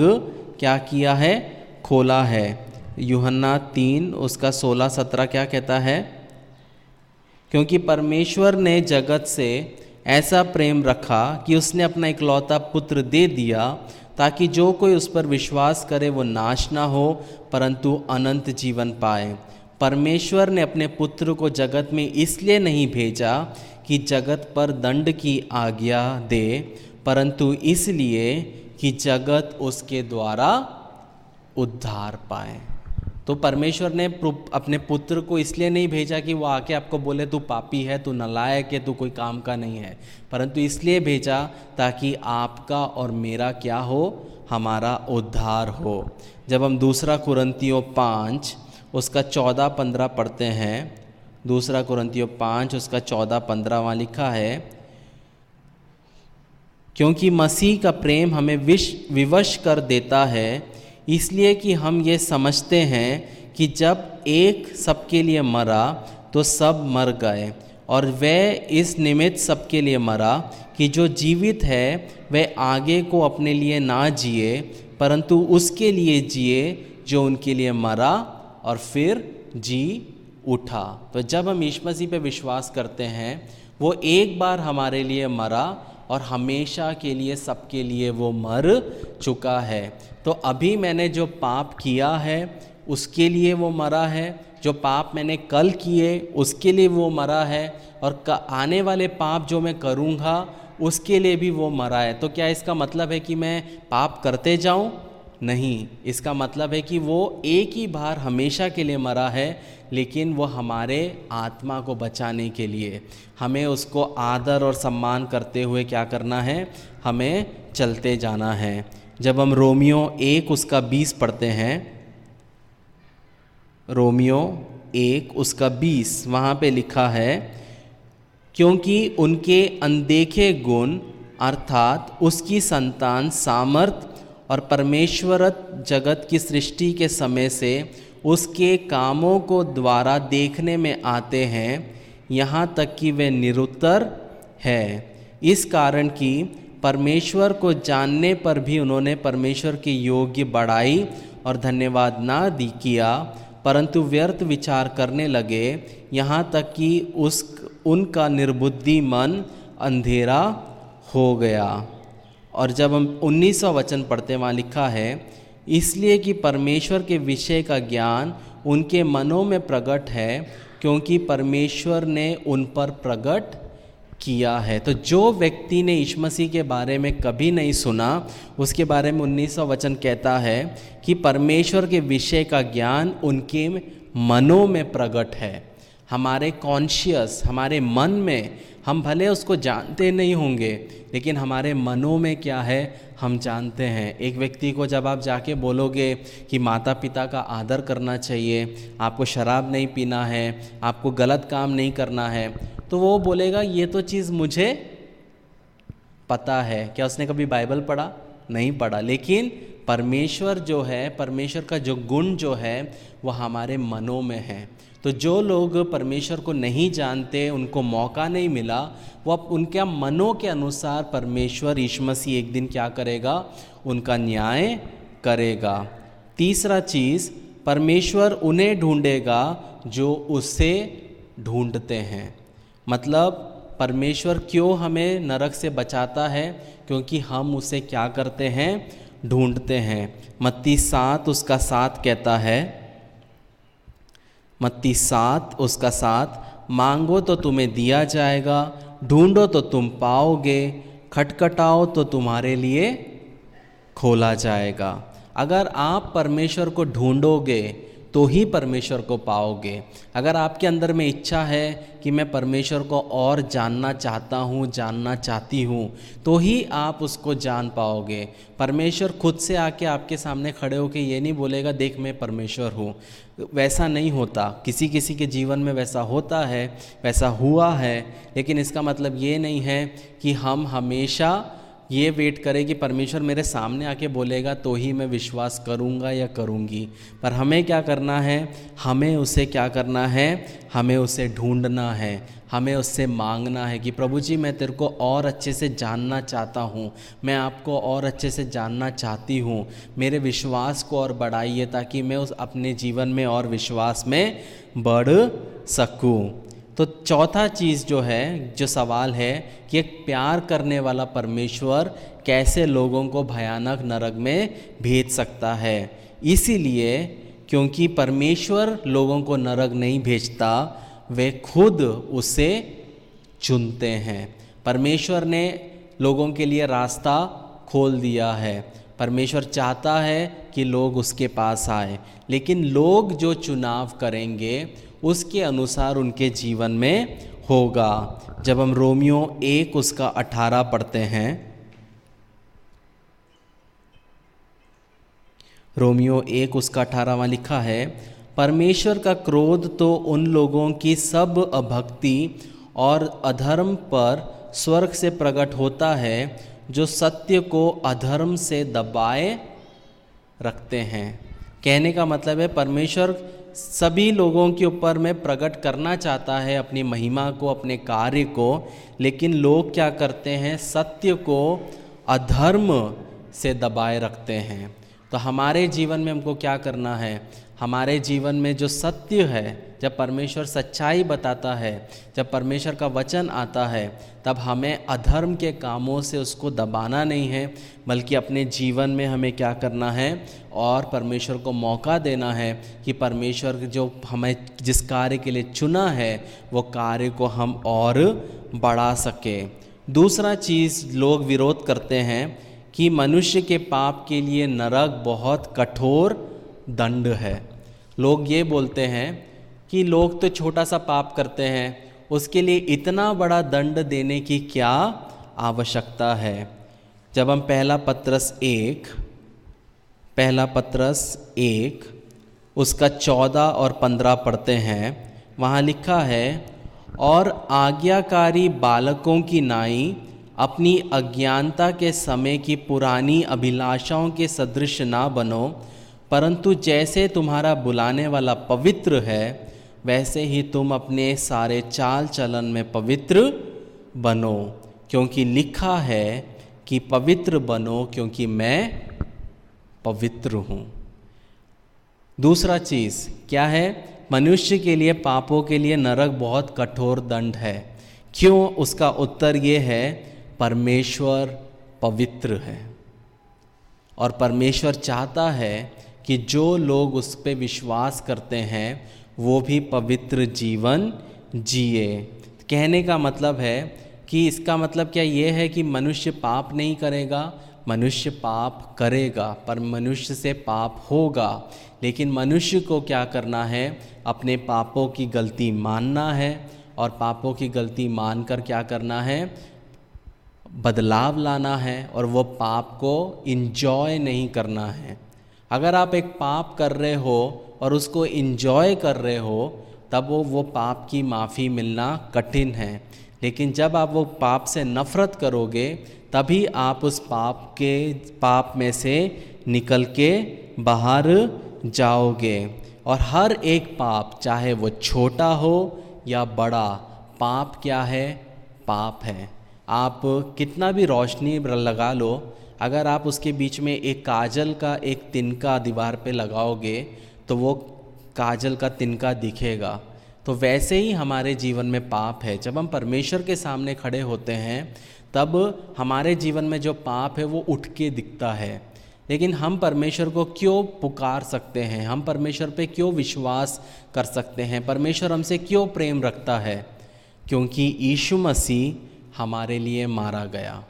क्या किया है? खोला है। यूहन्ना 3 उसका 16-17 क्या कहता है? क्योंकि परमेश्वर ने जगत से ऐसा प्रेम रखा कि उसने अपना इकलौता पुत्र दे दिया, ताकि जो कोई उस पर विश्वास करे वो नाश ना हो परंतु अनंत जीवन पाए। परमेश्वर ने अपने पुत्र को जगत में इसलिए नहीं भेजा कि जगत पर दंड की आज्ञा दे, परंतु इसलिए कि जगत उसके द्वारा उद्धार पाए। तो परमेश्वर ने अपने पुत्र को इसलिए नहीं भेजा कि वो आके आपको बोले तू पापी है, तू नालायक है, तू कोई काम का नहीं है, परंतु इसलिए भेजा ताकि आपका और मेरा क्या हो? हमारा उद्धार हो। जब हम 2 कुरिन्थियों 5 उसका 14-15 पढ़ते हैं, 2 कुरिन्थियों 5 उसका 14-15 वहाँ लिखा है, क्योंकि मसीह का प्रेम हमें विवश कर देता है, इसलिए कि हम ये समझते हैं कि जब एक सबके लिए मरा तो सब मर गए, और वह इस निमित्त सबके लिए मरा कि जो जीवित है वह आगे को अपने लिए ना जिए, परंतु उसके लिए जिए जो उनके लिए मरा और फिर जी उठा। तो जब हम यीशु मसीह पे विश्वास करते हैं, वो एक बार हमारे लिए मरा और हमेशा के लिए सबके लिए वो मर चुका है। तो अभी मैंने जो पाप किया है उसके लिए वो मरा है, जो पाप मैंने कल किए उसके लिए वो मरा है, और आने वाले पाप जो मैं करूँगा उसके लिए भी वो मरा है। तो क्या इसका मतलब है कि मैं पाप करते जाऊँ? नहीं, इसका मतलब है कि वो एक ही बार हमेशा के लिए मरा है, लेकिन वो हमारे आत्मा को बचाने के लिए। हमें उसको आदर और सम्मान करते हुए क्या करना है? हमें चलते जाना है। जब हम रोमियो 1 उसका 20 पढ़ते हैं, रोमियो 1 उसका 20, वहाँ पे लिखा है, क्योंकि उनके अनदेखे गुण अर्थात उसकी संतान सामर्थ और परमेश्वरत जगत की सृष्टि के समय से उसके कामों को द्वारा देखने में आते हैं, यहाँ तक कि वे निरुत्तर है। इस कारण कि परमेश्वर को जानने पर भी उन्होंने परमेश्वर के योग्य बड़ाई और धन्यवाद ना किया, परंतु व्यर्थ विचार करने लगे, यहाँ तक कि उनका निर्बुद्धि मन अंधेरा हो गया। और जब हम 19वां वचन पढ़ते, वहाँ लिखा है, इसलिए कि परमेश्वर के विषय का ज्ञान उनके मनों में प्रकट है, क्योंकि परमेश्वर ने उन पर प्रकट किया है। तो जो व्यक्ति ने यीशु मसीह के बारे में कभी नहीं सुना, उसके बारे में 19वां वचन कहता है कि परमेश्वर के विषय का ज्ञान उनके मनों में प्रकट है। हमारे कॉन्शियस, हमारे मन में, हम भले उसको जानते नहीं होंगे, लेकिन हमारे मनों में क्या है हम जानते हैं। एक व्यक्ति को जब आप जाके बोलोगे कि माता पिता का आदर करना चाहिए, आपको शराब नहीं पीना है, आपको गलत काम नहीं करना है, तो वो बोलेगा ये तो चीज़ मुझे पता है। क्या उसने कभी बाइबल पढ़ा? नहीं पढ़ा। लेकिन परमेश्वर जो है, परमेश्वर का जो गुण जो है वो हमारे मनों में है। तो जो लोग परमेश्वर को नहीं जानते, उनको मौका नहीं मिला, वो उनके मनों के अनुसार परमेश्वर यीशु मसीह एक दिन क्या करेगा? उनका न्याय करेगा। तीसरा चीज़, परमेश्वर उन्हें ढूंढेगा जो उससे ढूंढते हैं। मतलब परमेश्वर क्यों हमें नरक से बचाता है? क्योंकि हम उसे क्या करते हैं? ढूंढते हैं। मत्ती 7 उसका 7 कहता है, मत्ती 7 उसका 7, मांगो तो तुम्हें दिया जाएगा, ढूंढो तो तुम पाओगे, खटखटाओ तो तुम्हारे लिए खोला जाएगा। अगर आप परमेश्वर को ढूंढोगे तो ही परमेश्वर को पाओगे। अगर आपके अंदर में इच्छा है कि मैं परमेश्वर को और जानना चाहता हूँ, जानना चाहती हूँ, तो ही आप उसको जान पाओगे। परमेश्वर खुद से आके आपके सामने खड़े होके ये नहीं बोलेगा देख मैं परमेश्वर हूँ। वैसा नहीं होता। किसी किसी के जीवन में वैसा होता है, वैसा हुआ है, लेकिन इसका मतलब ये नहीं है कि हम हमेशा ये वेट करें कि परमेश्वर मेरे सामने आके बोलेगा तो ही मैं विश्वास करूँगा या करूँगी। पर हमें क्या करना है? हमें उसे क्या करना है? हमें उसे ढूंढना है, हमें उससे मांगना है कि प्रभु जी मैं तेरे को और अच्छे से जानना चाहता हूँ, मैं आपको और अच्छे से जानना चाहती हूँ, मेरे विश्वास को और बढ़ाइए ताकि मैं उस अपने जीवन में और विश्वास में बढ़ सकूँ। तो चौथा चीज़ जो है, जो सवाल है कि एक प्यार करने वाला परमेश्वर कैसे लोगों को भयानक नरक में भेज सकता है। इसीलिए क्योंकि परमेश्वर लोगों को नरक नहीं भेजता, वे खुद उसे चुनते हैं। परमेश्वर ने लोगों के लिए रास्ता खोल दिया है। परमेश्वर चाहता है कि लोग उसके पास आए, लेकिन लोग जो चुनाव करेंगे उसके अनुसार उनके जीवन में होगा। जब हम रोमियो 1 उसका 18 पढ़ते हैं, रोमियो 1 उसका 18वां लिखा है, परमेश्वर का क्रोध तो उन लोगों की सब अभक्ति और अधर्म पर स्वर्ग से प्रकट होता है जो सत्य को अधर्म से दबाए रखते हैं। कहने का मतलब है परमेश्वर सभी लोगों के ऊपर में प्रकट करना चाहता है अपनी महिमा को, अपने कार्य को, लेकिन लोग क्या करते हैं, सत्य को अधर्म से दबाए रखते हैं। तो हमारे जीवन में हमको क्या करना है, हमारे जीवन में जो सत्य है, जब परमेश्वर सच्चाई बताता है, जब परमेश्वर का वचन आता है, तब हमें अधर्म के कामों से उसको दबाना नहीं है, बल्कि अपने जीवन में हमें क्या करना है और परमेश्वर को मौका देना है कि परमेश्वर जो हमें जिस कार्य के लिए चुना है वो कार्य को हम और बढ़ा सके। दूसरा चीज़ लोग विरोध करते हैं कि मनुष्य के पाप के लिए नरक बहुत कठोर दंड है। लोग ये बोलते हैं कि लोग तो छोटा सा पाप करते हैं, उसके लिए इतना बड़ा दंड देने की क्या आवश्यकता है। जब हम पहला पत्रस 1 उसका 14 और 15 पढ़ते हैं, वहाँ लिखा है, और आज्ञाकारी बालकों की नाई अपनी अज्ञानता के समय की पुरानी अभिलाषाओं के सदृश ना बनो, परंतु जैसे तुम्हारा बुलाने वाला पवित्र है, वैसे ही तुम अपने सारे चाल चलन में पवित्र बनो, क्योंकि लिखा है कि पवित्र बनो क्योंकि मैं पवित्र हूँ। दूसरा चीज़ क्या है, मनुष्य के लिए पापों के लिए नरक बहुत कठोर दंड है। क्यों? उसका उत्तर ये है, परमेश्वर पवित्र है और परमेश्वर चाहता है कि जो लोग उस पर विश्वास करते हैं वो भी पवित्र जीवन जिए। कहने का मतलब है कि इसका मतलब क्या ये है कि मनुष्य पाप नहीं करेगा? मनुष्य पाप करेगा, पर मनुष्य से पाप होगा। लेकिन मनुष्य को क्या करना है, अपने पापों की गलती मानना है और पापों की गलती मानकर क्या करना है, बदलाव लाना है और वो पाप को इंजॉय नहीं करना है। अगर आप एक पाप कर रहे हो और उसको इंजॉय कर रहे हो, तब वो पाप की माफ़ी मिलना कठिन है। लेकिन जब आप वो पाप से नफ़रत करोगे, तभी आप उस पाप में से निकल के बाहर जाओगे। और हर एक पाप, चाहे वो छोटा हो या बड़ा, पाप क्या है? पाप है। आप कितना भी रोशनी लगा लो, अगर आप उसके बीच में एक काजल का एक तिनका दीवार पे लगाओगे तो वो काजल का तिनका दिखेगा। तो वैसे ही हमारे जीवन में पाप है। जब हम परमेश्वर के सामने खड़े होते हैं, तब हमारे जीवन में जो पाप है वो उठ के दिखता है। लेकिन हम परमेश्वर को क्यों पुकार सकते हैं? हम परमेश्वर पे क्यों विश्वास कर सकते हैं? परमेश्वर हमसे क्यों प्रेम रखता है? क्योंकि यीशु मसीह हमारे लिए मारा गया।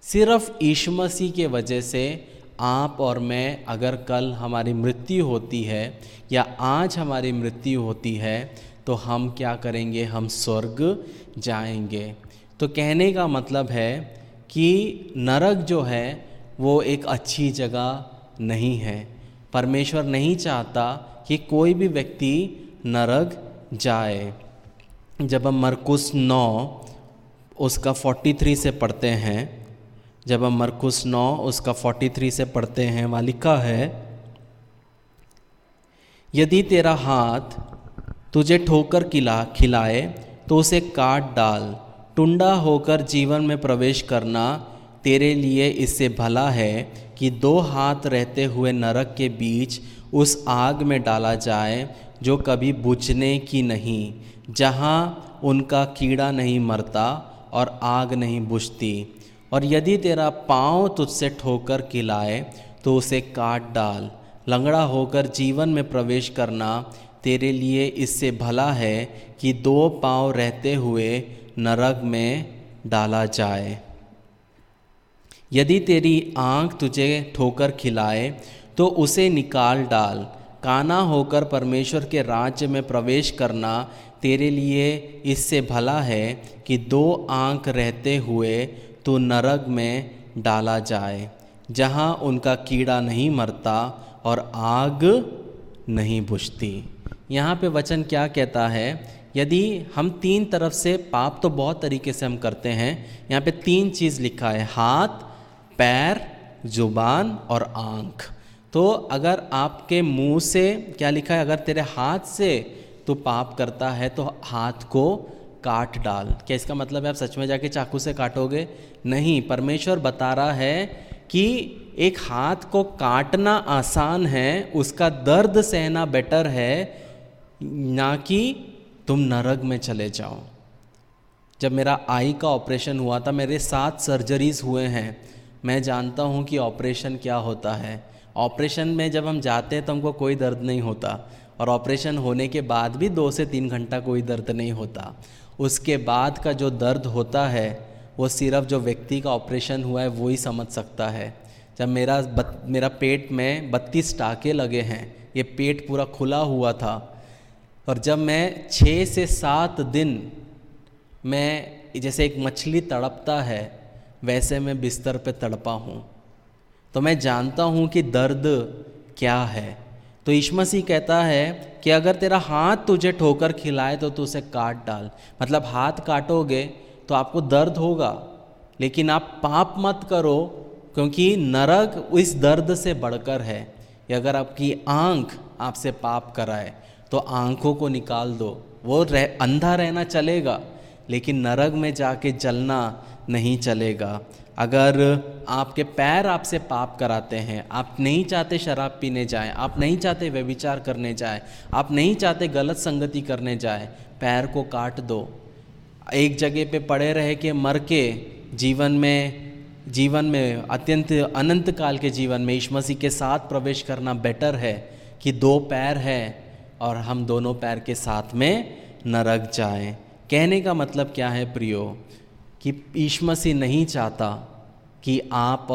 सिर्फ यीशु मसीह के वजह से आप और मैं, अगर कल हमारी मृत्यु होती है या आज हमारी मृत्यु होती है, तो हम क्या करेंगे? हम स्वर्ग जाएंगे। तो कहने का मतलब है कि नरक जो है वो एक अच्छी जगह नहीं है। परमेश्वर नहीं चाहता कि कोई भी व्यक्ति नरक जाए। जब हम मरकुस 9 उसका 43 से पढ़ते हैं, जब हम मरकुस 9 उसका 43 से पढ़ते हैं, वहाँ लिखा है, यदि तेरा हाथ तुझे ठोकर खिलाए तो उसे काट डाल। टुंडा होकर जीवन में प्रवेश करना तेरे लिए इससे भला है कि 2 हाथ रहते हुए नरक के बीच उस आग में डाला जाए जो कभी बुझने की नहीं, जहाँ उनका कीड़ा नहीं मरता और आग नहीं बुझती। और यदि तेरा पाँव तुझसे ठोकर खिलाए तो उसे काट डाल। लंगड़ा होकर जीवन में प्रवेश करना तेरे लिए इससे भला है कि 2 पाँव रहते हुए नरक में डाला जाए। यदि तेरी आँख तुझे ठोकर खिलाए तो उसे निकाल डाल। काना होकर परमेश्वर के राज्य में प्रवेश करना तेरे लिए इससे भला है कि 2 आँख रहते हुए तो नरक में डाला जाए, जहाँ उनका कीड़ा नहीं मरता और आग नहीं बुझती। यहाँ पे वचन क्या कहता है? यदि हम 3 तरफ से, पाप तो बहुत तरीके से हम करते हैं, यहाँ पे 3 चीज़ लिखा है, हाथ, पैर, जुबान और आँख। तो अगर आपके मुंह से क्या लिखा है, अगर तेरे हाथ से तू पाप करता है तो हाथ को काट डाल। क्या इसका मतलब है आप सच में जाके चाकू से काटोगे? नहीं, परमेश्वर बता रहा है कि एक हाथ को काटना आसान है, उसका दर्द सहना बेटर है, ना कि तुम नरक में चले जाओ। जब मेरा आई का ऑपरेशन हुआ था, मेरे 7 सर्जरीज हुए हैं, मैं जानता हूँ कि ऑपरेशन क्या होता है। ऑपरेशन में जब हम जाते हैं तो हमको कोई दर्द नहीं होता, और ऑपरेशन होने के बाद भी 2 से 3 घंटा कोई दर्द नहीं होता। उसके बाद का जो दर्द होता है वो सिर्फ जो व्यक्ति का ऑपरेशन हुआ है वो ही समझ सकता है। जब मेरा पेट में 32 टाँके लगे हैं, ये पेट पूरा खुला हुआ था, और जब मैं 6 से 7 दिन मैं जैसे एक मछली तड़पता है वैसे मैं बिस्तर पे तड़पा हूँ, तो मैं जानता हूँ कि दर्द क्या है। तो यीशु मसीह कहता है कि अगर तेरा हाथ तुझे ठोकर खिलाए तो तू उसे काट डाल। मतलब हाथ काटोगे तो आपको दर्द होगा, लेकिन आप पाप मत करो, क्योंकि नरक इस दर्द से बढ़कर है। या अगर आपकी आँख आपसे पाप कराए तो आँखों को निकाल दो, वो अंधा रहना चलेगा, लेकिन नरक में जाके जलना नहीं चलेगा। अगर आपके पैर आपसे पाप कराते हैं, आप नहीं चाहते शराब पीने जाएं, आप नहीं चाहते व्यभिचार करने जाएं, आप नहीं चाहते गलत संगति करने जाएं, पैर को काट दो। एक जगह पे पड़े रह के मर के जीवन में अत्यंत अनंत काल के जीवन में यीशु मसीह के साथ प्रवेश करना बेटर है कि 2 पैर है और हम दोनों पैर के साथ में नरक जाएं। कहने का मतलब क्या है प्रियो, कि यीशु मसीह नहीं चाहता कि आपका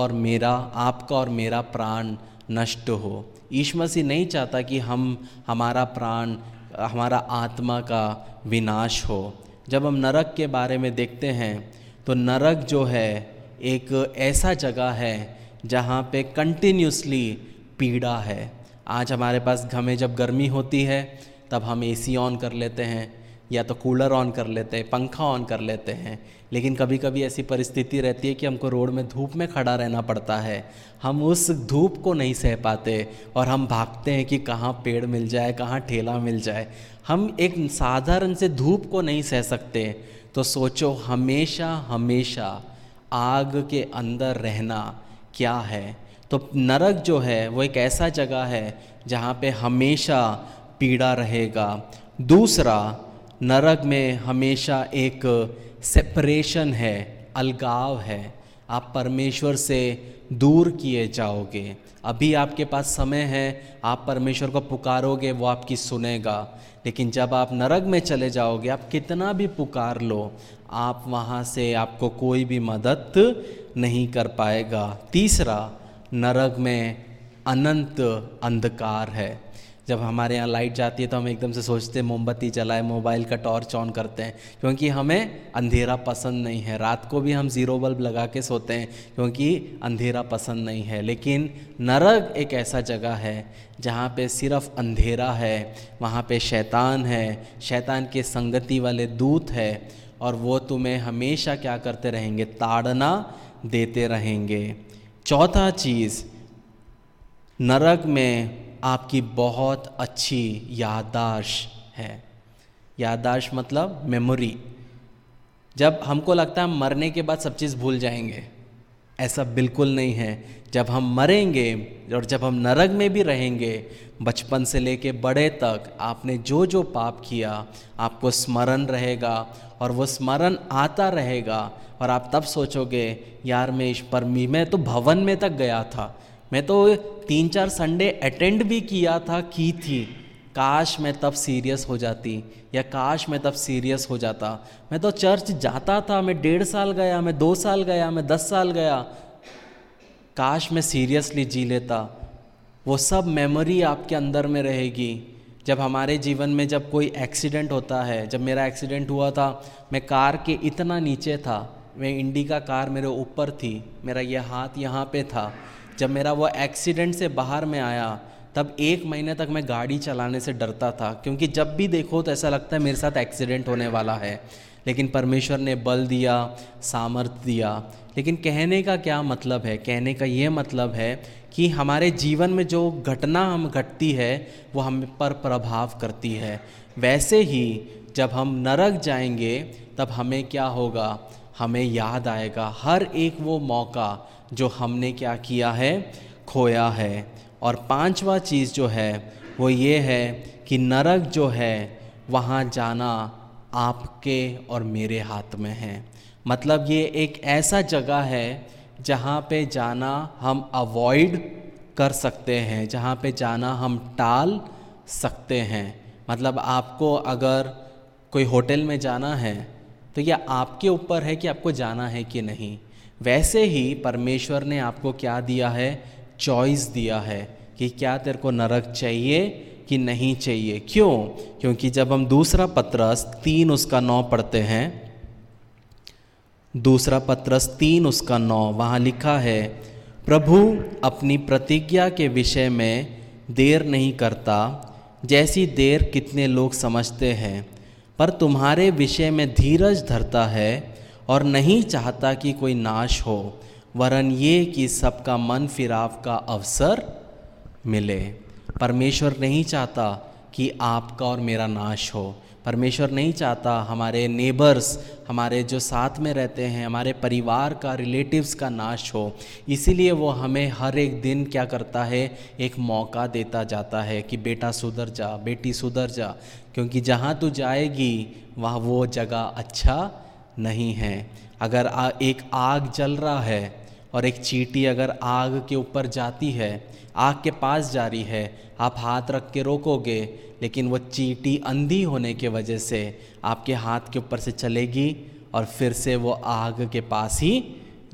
और मेरा प्राण नष्ट हो। यीशु मसीह नहीं चाहता कि हमारा प्राण, हमारा आत्मा का विनाश हो। जब हम नरक के बारे में देखते हैं तो नरक जो है एक ऐसा जगह है जहाँ पे कंटिन्यूसली पीड़ा है। आज हमारे पास हमें जब गर्मी होती है तब हम एसी ऑन कर लेते हैं, या तो कूलर ऑन कर लेते हैं, पंखा ऑन कर लेते हैं, लेकिन कभी कभी ऐसी परिस्थिति रहती है कि हमको रोड में धूप में खड़ा रहना पड़ता है। हम उस धूप को नहीं सह पाते और हम भागते हैं कि कहाँ पेड़ मिल जाए, कहाँ ठेला मिल जाए। हम एक साधारण से धूप को नहीं सह सकते, तो सोचो हमेशा हमेशा आग के अंदर रहना क्या है। तो नरक जो है वो एक ऐसा जगह है जहाँ पे हमेशा पीड़ा रहेगा। दूसरा, नरक में हमेशा एक सेपरेशन है, अलगाव है, आप परमेश्वर से दूर किए जाओगे। अभी आपके पास समय है, आप परमेश्वर को पुकारोगे, वो आपकी सुनेगा, लेकिन जब आप नरक में चले जाओगे, आप कितना भी पुकार लो, आप वहाँ से आपको कोई भी मदद नहीं कर पाएगा। तीसरा, नरक में अनंत अंधकार है। जब हमारे यहाँ लाइट जाती है तो हम एकदम से सोचते हैं मोमबत्ती जलाए, मोबाइल का टॉर्च ऑन करते हैं, क्योंकि हमें अंधेरा पसंद नहीं है। रात को भी हम 0 बल्ब लगा के सोते हैं क्योंकि अंधेरा पसंद नहीं है। लेकिन नरक एक ऐसा जगह है जहाँ पे सिर्फ अंधेरा है, वहाँ पे शैतान है, शैतान के संगति वाले दूत है, और वो तुम्हें हमेशा क्या करते रहेंगे, ताड़ना देते रहेंगे। चौथा चीज़, नरक में आपकी बहुत अच्छी याददाश्त है। याददाश्त मतलब मेमोरी। जब हमको लगता है हम मरने के बाद सब चीज़ भूल जाएंगे, ऐसा बिल्कुल नहीं है। जब हम मरेंगे और जब हम नरक में भी रहेंगे, बचपन से लेके बड़े तक आपने जो जो पाप किया आपको स्मरण रहेगा, और वो स्मरण आता रहेगा, और आप तब सोचोगे यार मैं तो भवन में तक गया था, मैं तो 3-4 संडे अटेंड भी किया था, की थी, काश मैं तब सीरियस हो जाती, या काश मैं तब सीरियस हो जाता। मैं तो चर्च जाता था, मैं 1.5 साल गया, मैं 2 साल गया, मैं 10 साल गया, काश मैं सीरियसली जी लेता। वो सब मेमोरी आपके अंदर में रहेगी। जब हमारे जीवन में जब कोई एक्सीडेंट होता है, जब मेरा एक्सीडेंट हुआ था, मैं कार के इतना नीचे था, मैं इंडिका कार मेरे ऊपर थी, मेरा ये हाथ यहाँ पे था। जब मेरा वो एक्सीडेंट से बाहर में आया तब 1 महीने तक मैं गाड़ी चलाने से डरता था, क्योंकि जब भी देखो तो ऐसा लगता है मेरे साथ एक्सीडेंट होने वाला है। लेकिन परमेश्वर ने बल दिया, सामर्थ्य दिया। लेकिन कहने का क्या मतलब है? कहने का ये मतलब है कि हमारे जीवन में जो घटना हम घटती है वो हम पर प्रभाव करती है। वैसे ही जब हम नरक जाएंगे तब हमें क्या होगा? हमें याद आएगा हर एक वो मौका जो हमने क्या किया है, खोया है। और 5वां चीज़ जो है वो ये है कि नरक जो है वहाँ जाना आपके और मेरे हाथ में है। मतलब ये एक ऐसा जगह है जहाँ पे जाना हम अवॉइड कर सकते हैं, जहाँ पे जाना हम टाल सकते हैं। मतलब आपको अगर कोई होटल में जाना है तो यह आपके ऊपर है कि आपको जाना है कि नहीं। वैसे ही परमेश्वर ने आपको क्या दिया है? चॉइस दिया है कि क्या तेरे को नरक चाहिए कि नहीं चाहिए। क्यों? क्योंकि जब हम दूसरा पत्रस 3:9 पढ़ते हैं, दूसरा पत्रस 3:9 वहाँ लिखा है, प्रभु अपनी प्रतिज्ञा के विषय में देर नहीं करता जैसी देर कितने लोग समझते हैं, पर तुम्हारे विषय में धीरज धरता है और नहीं चाहता कि कोई नाश हो, वरन ये कि सबका मन फिराव का अवसर मिले। परमेश्वर नहीं चाहता कि आपका और मेरा नाश हो। परमेश्वर नहीं चाहता हमारे नेबर्स, हमारे जो साथ में रहते हैं, हमारे परिवार का, रिलेटिव्स का नाश हो। इसीलिए वो हमें हर एक दिन क्या करता है? एक मौका देता जाता है कि बेटा सुधर जा, बेटी सुधर जा, क्योंकि जहाँ तू जाएगी वहाँ वो जगह अच्छा नहीं है। अगर एक आग जल रहा है और एक चींटी अगर आग के ऊपर जाती है, आग के पास जा रही है, आप हाथ रख के रोकोगे, लेकिन वो चींटी अंधी होने के वजह से आपके हाथ के ऊपर से चलेगी और फिर से वो आग के पास ही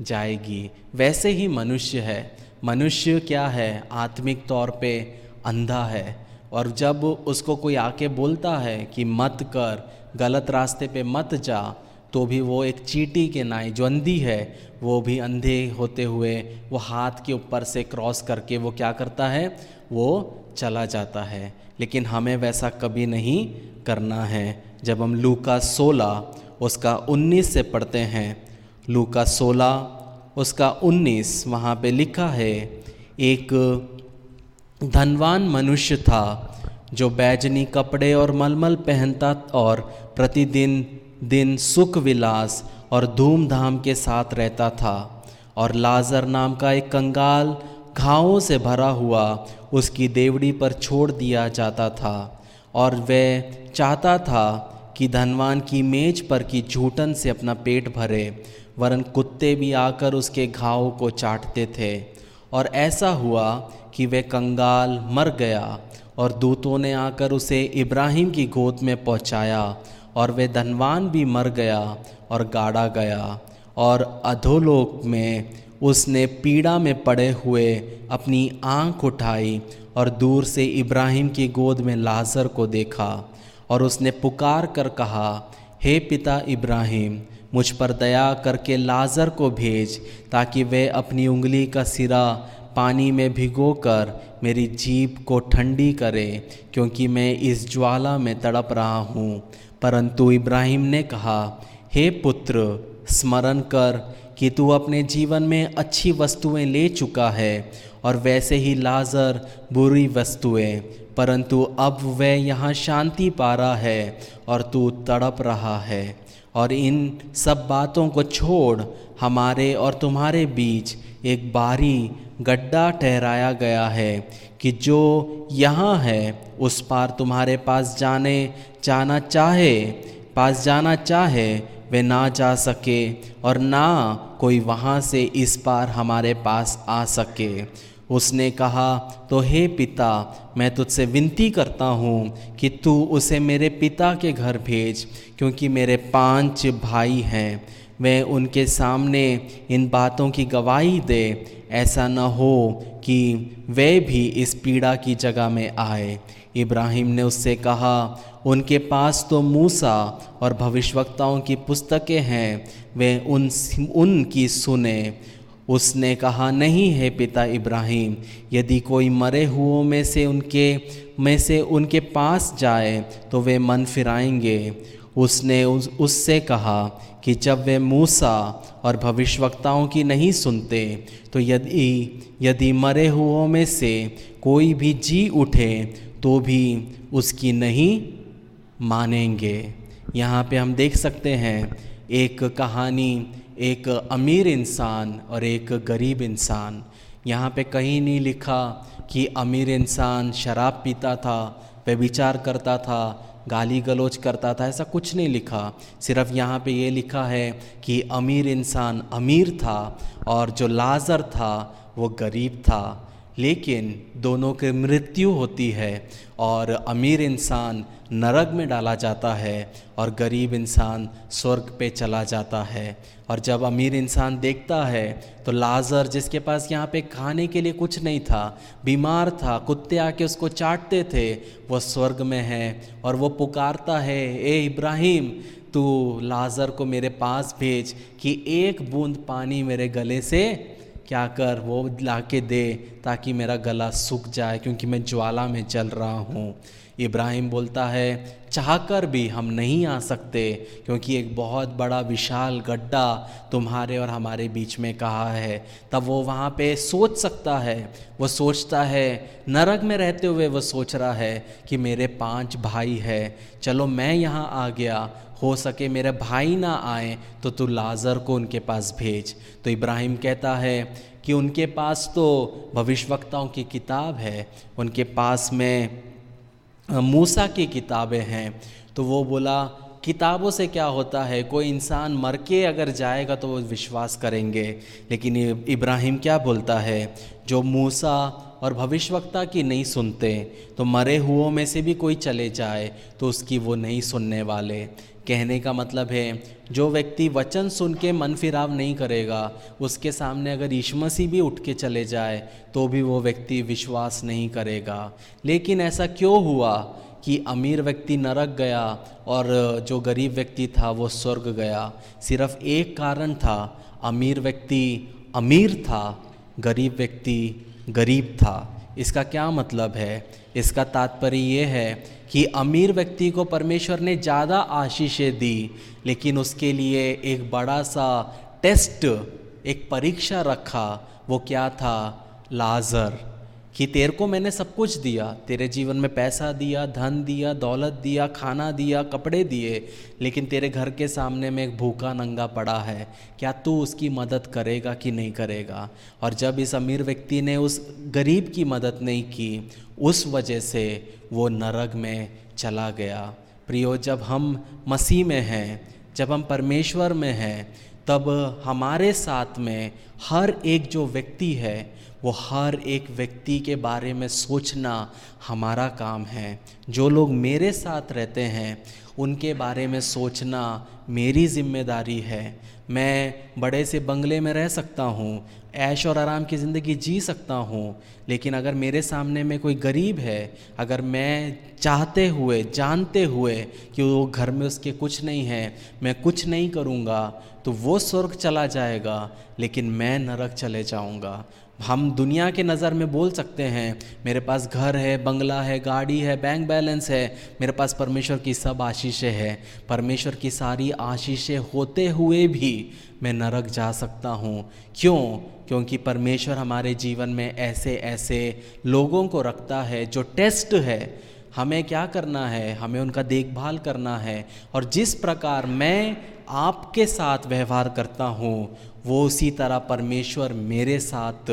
जाएगी। वैसे ही मनुष्य है। मनुष्य क्या है? आत्मिक तौर पे अंधा है। और जब उसको कोई आके बोलता है कि मत कर, गलत रास्ते पे मत जा, तो भी वो एक चींटी के नाई जो अंधी है, वो भी अंधे होते हुए वो हाथ के ऊपर से क्रॉस करके वो क्या करता है? वो चला जाता है। लेकिन हमें वैसा कभी नहीं करना है। जब हम लूका 16:19 से पढ़ते हैं, लूका 16:19 वहाँ पे लिखा है, एक धनवान मनुष्य था जो बैजनी कपड़े और मलमल पहनता और प्रतिदिन सुख विलास और धूमधाम के साथ रहता था। और लाजर नाम का एक कंगाल घावों से भरा हुआ उसकी देवड़ी पर छोड़ दिया जाता था। और वह चाहता था कि धनवान की मेज पर की जूठन से अपना पेट भरे, वरन कुत्ते भी आकर उसके घाव को चाटते थे। और ऐसा हुआ कि वह कंगाल मर गया और दूतों ने आकर उसे इब्राहिम की गोद में पहुंचाया, और वह धनवान भी मर गया और गाड़ा गया। और अधोलोक में उसने पीड़ा में पड़े हुए अपनी आँख उठाई और दूर से इब्राहिम की गोद में लाजर को देखा। और उसने पुकार कर कहा, हे पिता इब्राहिम, मुझ पर दया करके लाजर को भेज, ताकि वह अपनी उंगली का सिरा पानी में भिगोकर मेरी जीभ को ठंडी करे, क्योंकि मैं इस ज्वाला में तड़प रहा हूँ। परंतु इब्राहिम ने कहा, हे पुत्र, स्मरण कर कि तू अपने जीवन में अच्छी वस्तुएं ले चुका है, और वैसे ही लाजर बुरी वस्तुएं, परंतु अब वह यहाँ शांति पा रहा है और तू तड़प रहा है। और इन सब बातों को छोड़ हमारे और तुम्हारे बीच एक बारी गड्ढा ठहराया गया है कि जो यहाँ है उस पार तुम्हारे पास जाना चाहे वे ना जा सके, और ना कोई वहाँ से इस पार हमारे पास आ सके। उसने कहा, तो हे पिता, मैं तुझसे विनती करता हूँ कि तू उसे मेरे पिता के घर भेज, क्योंकि मेरे 5 भाई हैं। वह उनके सामने इन बातों की गवाही दे, ऐसा न हो कि वे भी इस पीड़ा की जगह में आए। इब्राहिम ने उससे कहा, उनके पास तो मूसा और भविष्यवक्ताओं की पुस्तकें हैं, वे उनकी सुने। उसने कहा, नहीं है पिता इब्राहिम, यदि कोई मरे हुओं में से उनके पास जाए तो वे मन फिराएंगे। उसने उससे कहा कि जब वे मूसा और भविष्यवक्ताओं की नहीं सुनते, तो यदि मरे हुओं में से कोई भी जी उठे तो भी उसकी नहीं मानेंगे। यहाँ पे हम देख सकते हैं एक कहानी, एक अमीर इंसान और एक गरीब इंसान। यहाँ पे कहीं नहीं लिखा कि अमीर इंसान शराब पीता था, व्यभिचार करता था, गाली गलौज करता था, ऐसा कुछ नहीं लिखा। सिर्फ यहाँ पे ये लिखा है कि अमीर इंसान अमीर था और जो लाजर था वो गरीब था। लेकिन दोनों की मृत्यु होती है और अमीर इंसान नरक में डाला जाता है और गरीब इंसान स्वर्ग पे चला जाता है। और जब अमीर इंसान देखता है तो लाजर, जिसके पास यहाँ पे खाने के लिए कुछ नहीं था, बीमार था, कुत्ते आके उसको चाटते थे, वो स्वर्ग में है और वो पुकारता है, ए इब्राहिम, तू लाजर को मेरे पास भेज कि एक बूंद पानी मेरे गले से क्या कर, वो लाके दे ताकि मेरा गला सूख जाए, क्योंकि मैं ज्वाला में जल रहा हूँ। इब्राहिम बोलता है, चाहकर भी हम नहीं आ सकते, क्योंकि एक बहुत बड़ा विशाल गड्ढा तुम्हारे और हमारे बीच में कहा है। तब वो वहाँ पे सोच सकता है, वो सोचता है, नरक में रहते हुए वो सोच रहा है कि मेरे 5 भाई हैं, चलो मैं यहाँ आ गया, हो सके मेरे भाई ना आए तो तू लाजर को उनके पास भेज। तो इब्राहिम कहता है कि उनके पास तो भविष्यवक्ताओं की किताब है, उनके पास में मूसा की किताबें हैं। तो वो बोला, किताबों से क्या होता है, कोई इंसान मर के अगर जाएगा तो वो विश्वास करेंगे। लेकिन इब्राहिम क्या बोलता है, जो मूसा और भविष्यवक्ता की नहीं सुनते, तो मरे हुओं में से भी कोई चले जाए तो उसकी वो नहीं सुनने वाले। कहने का मतलब है, जो व्यक्ति वचन सुन के मन फिराव नहीं करेगा, उसके सामने अगर यीशु मसीह भी उठ के चले जाए तो भी वो व्यक्ति विश्वास नहीं करेगा। लेकिन ऐसा क्यों हुआ कि अमीर व्यक्ति नरक गया और जो गरीब व्यक्ति था वो स्वर्ग गया? सिर्फ एक कारण था, अमीर व्यक्ति अमीर था, गरीब व्यक्ति गरीब था। इसका क्या मतलब है? इसका तात्पर्य ये है कि अमीर व्यक्ति को परमेश्वर ने ज़्यादा आशीषें दी, लेकिन उसके लिए एक बड़ा सा टेस्ट, एक परीक्षा रखा। वो क्या था? लाजर, कि तेरे को मैंने सब कुछ दिया, तेरे जीवन में पैसा दिया, धन दिया, दौलत दिया, खाना दिया, कपड़े दिए, लेकिन तेरे घर के सामने में एक भूखा नंगा पड़ा है, क्या तू उसकी मदद करेगा कि नहीं करेगा? और जब इस अमीर व्यक्ति ने उस गरीब की मदद नहीं की, उस वजह से वो नरक में चला गया। प्रियो, जब हम मसीह में हैं, जब हम परमेश्वर में हैं, तब हमारे साथ में हर एक जो व्यक्ति है, वो हर एक व्यक्ति के बारे में सोचना हमारा काम है। जो लोग मेरे साथ रहते हैं उनके बारे में सोचना मेरी जिम्मेदारी है। मैं बड़े से बंगले में रह सकता हूँ, ऐश और आराम की ज़िंदगी जी सकता हूँ, लेकिन अगर मेरे सामने में कोई गरीब है, अगर मैं चाहते हुए, जानते हुए कि वो घर में उसके कुछ नहीं है, मैं कुछ नहीं करूँगा, तो वो स्वर्ग चला जाएगा, लेकिन मैं नरक चले जाऊँगा। हम दुनिया के नज़र में बोल सकते हैं, मेरे पास घर है, बंगला है, गाड़ी है, बैंक बैलेंस है, मेरे पास परमेश्वर की सब आशीषें हैं। परमेश्वर की सारी आशीषें होते हुए भी मैं नरक जा सकता हूँ। क्यों? क्योंकि परमेश्वर हमारे जीवन में ऐसे ऐसे लोगों को रखता है जो टेस्ट है। हमें क्या करना है? हमें उनका देखभाल करना है। और जिस प्रकार मैं आपके साथ व्यवहार करता हूँ, वो उसी तरह परमेश्वर मेरे साथ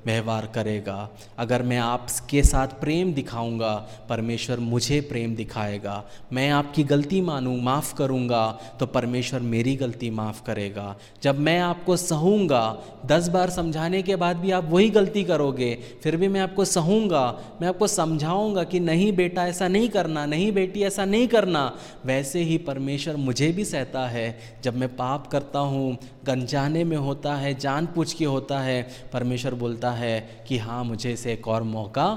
व्यवहार करेगा। अगर मैं आपके साथ प्रेम दिखाऊंगा, परमेश्वर मुझे प्रेम दिखाएगा। मैं आपकी गलती माफ़ करूंगा, तो परमेश्वर मेरी गलती माफ़ करेगा। जब मैं आपको सहूँगा, 10 बार समझाने के बाद भी आप वही गलती करोगे, फिर भी मैं आपको सहूँगा, मैं आपको समझाऊँगा कि नहीं बेटा ऐसा नहीं करना, नहीं बेटी ऐसा नहीं करना। वैसे ही परमेश्वर मुझे भी सहता है। जब मैं पाप करता हूँ, अनजाने में होता है, जानबूझ के होता है, परमेश्वर बोलता है कि हाँ, मुझे इसे एक और मौका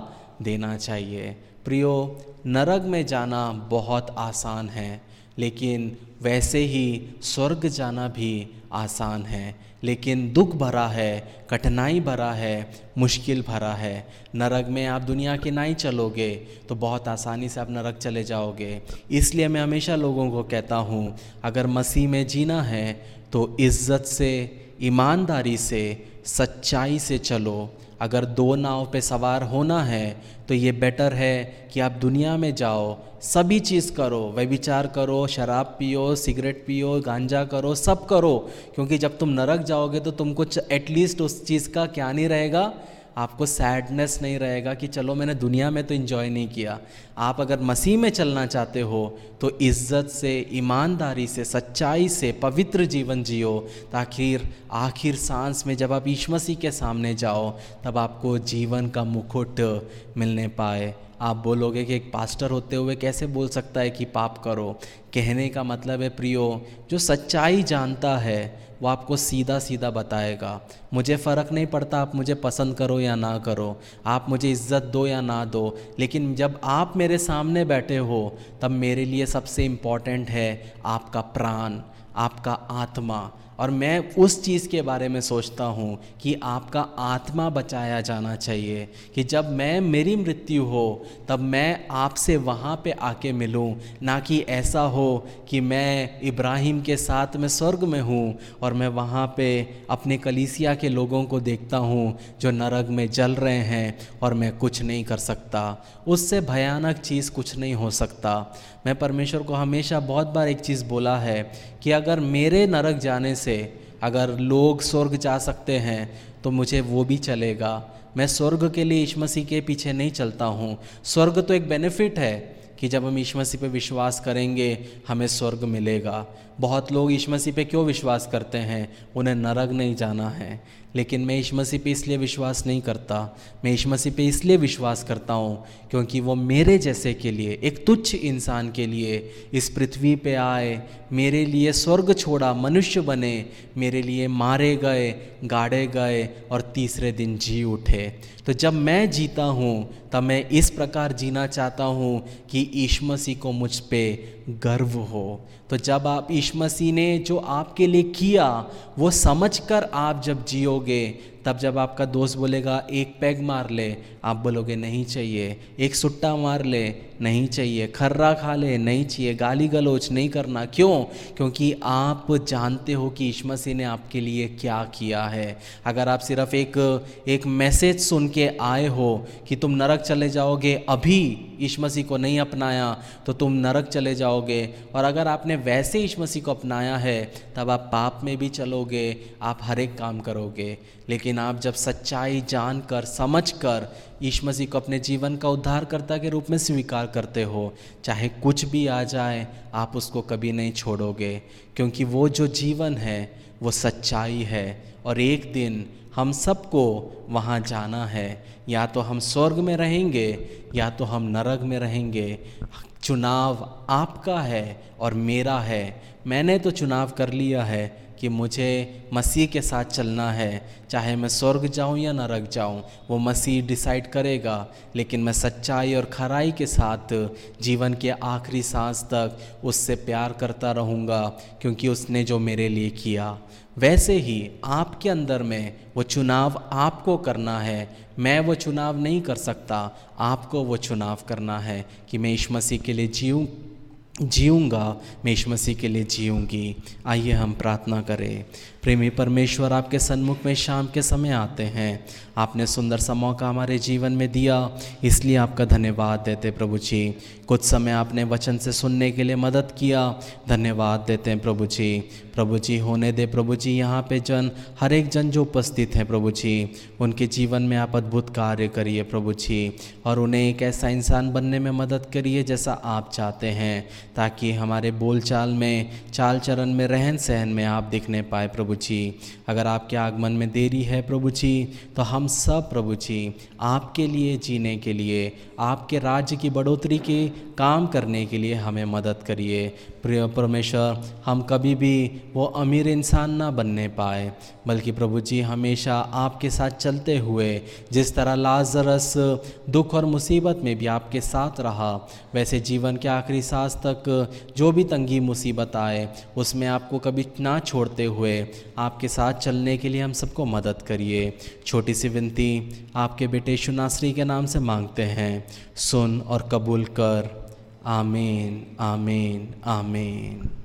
देना चाहिए। प्रियो, नरक में जाना बहुत आसान है, लेकिन वैसे ही स्वर्ग जाना भी आसान है, लेकिन दुख भरा है, कठिनाई भरा है, मुश्किल भरा है। नरक में आप दुनिया के नहीं चलोगे तो बहुत आसानी से आप नरक चले जाओगे। इसलिए मैं हमेशा लोगों को कहता हूँ, अगर मसीह में जीना है तो इज़्ज़त से, ईमानदारी से, सच्चाई से चलो। अगर दो नाव पे सवार होना है तो ये बेटर है कि आप दुनिया में जाओ, सभी चीज़ करो, व्यभिचार करो, शराब पियो, सिगरेट पियो, गांजा करो, सब करो, क्योंकि जब तुम नरक जाओगे तो तुमको एटलीस्ट उस चीज़ का क्या नहीं रहेगा, आपको सैडनेस नहीं रहेगा कि चलो मैंने दुनिया में तो इन्जॉय नहीं किया। आप अगर मसीह में चलना चाहते हो तो इज़्ज़त से, ईमानदारी से, सच्चाई से पवित्र जीवन जियो, ताकि आखिर सांस में जब आप यीशु मसीह के सामने जाओ तब आपको जीवन का मुकुट मिलने पाए। आप बोलोगे कि एक पास्टर होते हुए कैसे बोल सकता है कि पाप करो। कहने का मतलब है प्रियो, जो सच्चाई जानता है वो आपको सीधा सीधा बताएगा। मुझे फ़र्क नहीं पड़ता आप मुझे पसंद करो या ना करो, आप मुझे इज़्ज़त दो या ना दो, लेकिन जब आप मेरे सामने बैठे हो तब मेरे लिए सबसे इम्पॉर्टेंट है आपका प्राण, आपका आत्मा। और मैं उस चीज़ के बारे में सोचता हूँ कि आपका आत्मा बचाया जाना चाहिए, कि जब मेरी मृत्यु हो तब मैं आपसे वहाँ पे आके मिलूँ, ना कि ऐसा हो कि मैं इब्राहिम के साथ में स्वर्ग में हूँ और मैं वहाँ पे अपने कलीसिया के लोगों को देखता हूँ जो नरक में जल रहे हैं और मैं कुछ नहीं कर सकता। उससे भयानक चीज़ कुछ नहीं हो सकता। मैं परमेश्वर को हमेशा बहुत बार एक चीज़ बोला है कि अगर मेरे नरक जाने से अगर लोग स्वर्ग जा सकते हैं तो मुझे वो भी चलेगा। मैं स्वर्ग के लिए यीशु मसीह के पीछे नहीं चलता हूँ। स्वर्ग तो एक बेनिफिट है कि जब हम यीशु मसीह पे विश्वास करेंगे हमें स्वर्ग मिलेगा। बहुत लोग यीशु मसीह पे क्यों विश्वास करते हैं? उन्हें नरक नहीं जाना है। लेकिन मैं यीशु मसीह पे इसलिए विश्वास नहीं करता, मैं यीशु मसीह पे इसलिए विश्वास करता हूँ क्योंकि वो मेरे जैसे के लिए, एक तुच्छ इंसान के लिए इस पृथ्वी पे आए, मेरे लिए स्वर्ग छोड़ा, मनुष्य बने, मेरे लिए मारे गए, गाड़े गए और तीसरे दिन जी उठे। तो जब मैं जीता हूँ तब मैं इस प्रकार जीना चाहता हूँ कि यीशु मसीह को मुझ पे गर्व हो। तो जब आप यीशु मसीह ने जो आपके लिए किया वो समझकर आप जब जियोगे, तब जब आपका दोस्त बोलेगा एक पैग मार ले, आप बोलोगे नहीं चाहिए, एक सुट्टा मार ले, नहीं चाहिए, खर्रा खा ले, नहीं चाहिए, गाली गलौज नहीं करना। क्यों? क्योंकि आप जानते हो कि यीशु मसीह ने आपके लिए क्या किया है। अगर आप सिर्फ एक मैसेज सुन के आए हो कि तुम नरक चले जाओगे, अभी यीशु मसीह को नहीं अपनाया तो तुम नरक चले जाओगे, और अगर आपने वैसे यीशु मसीह को अपनाया है तब आप पाप में भी चलोगे, आप हर एक काम करोगे। लेकिन आप जब सच्चाई जानकर, समझकर यीशु मसीह को अपने जीवन का उद्धारकर्ता के रूप में स्वीकार करते हो, चाहे कुछ भी आ जाए आप उसको कभी नहीं छोड़ोगे, क्योंकि वो जो जीवन है वो सच्चाई है। और एक दिन हम सबको वहाँ जाना है, या तो हम स्वर्ग में रहेंगे या तो हम नरक में रहेंगे। चुनाव आपका है और मेरा है। मैंने तो चुनाव कर लिया है कि मुझे मसीह के साथ चलना है, चाहे मैं स्वर्ग जाऊं या नरक जाऊं, वो मसीह डिसाइड करेगा। लेकिन मैं सच्चाई और खराई के साथ जीवन के आखिरी सांस तक उससे प्यार करता रहूँगा, क्योंकि उसने जो मेरे लिए किया। वैसे ही आपके अंदर में वो चुनाव आपको करना है। मैं वो चुनाव नहीं कर सकता, आपको वो चुनाव करना है कि मैं यीशु मसीह के लिए जीऊँगा, मैं यीशु मसीह के लिए जीऊँगी। आइए हम प्रार्थना करें। प्रेमी परमेश्वर, आपके सन्मुख में शाम के समय आते हैं। आपने सुंदर सा मौका हमारे जीवन में दिया, इसलिए आपका धन्यवाद देते प्रभु जी। कुछ समय आपने वचन से सुनने के लिए मदद किया, धन्यवाद देते हैं प्रभु जी। प्रभु जी होने दे प्रभु जी यहाँ पे हर एक जन जो उपस्थित हैं प्रभु जी, उनके जीवन में आप अद्भुत कार्य करिए प्रभु जी, और उन्हें एक ऐसा इंसान बनने में मदद करिए जैसा आप चाहते हैं, ताकि हमारे बोलचाल में, चाल चलन में, रहन सहन में आप दिखने पाए प्रभु प्रभु जी। अगर आपके आगमन में देरी है प्रभु जी, तो हम सब प्रभु जी आपके लिए जीने के लिए, आपके राज्य की बढ़ोतरी के काम करने के लिए हमें मदद करिए। प्रिय परमेश्वर, हम कभी भी वो अमीर इंसान ना बनने पाए, बल्कि प्रभु जी हमेशा आपके साथ चलते हुए, जिस तरह लाजरस दुख और मुसीबत में भी आपके साथ रहा, वैसे जीवन के आखिरी सांस तक जो भी तंगी मुसीबत आए उसमें आपको कभी ना छोड़ते हुए आपके साथ चलने के लिए हम सबको मदद करिए। छोटी सी विनती आपके बेटे यीशु नासरी के नाम से मांगते हैं, सुन और कबूल कर। आमीन, आमीन, आमीन।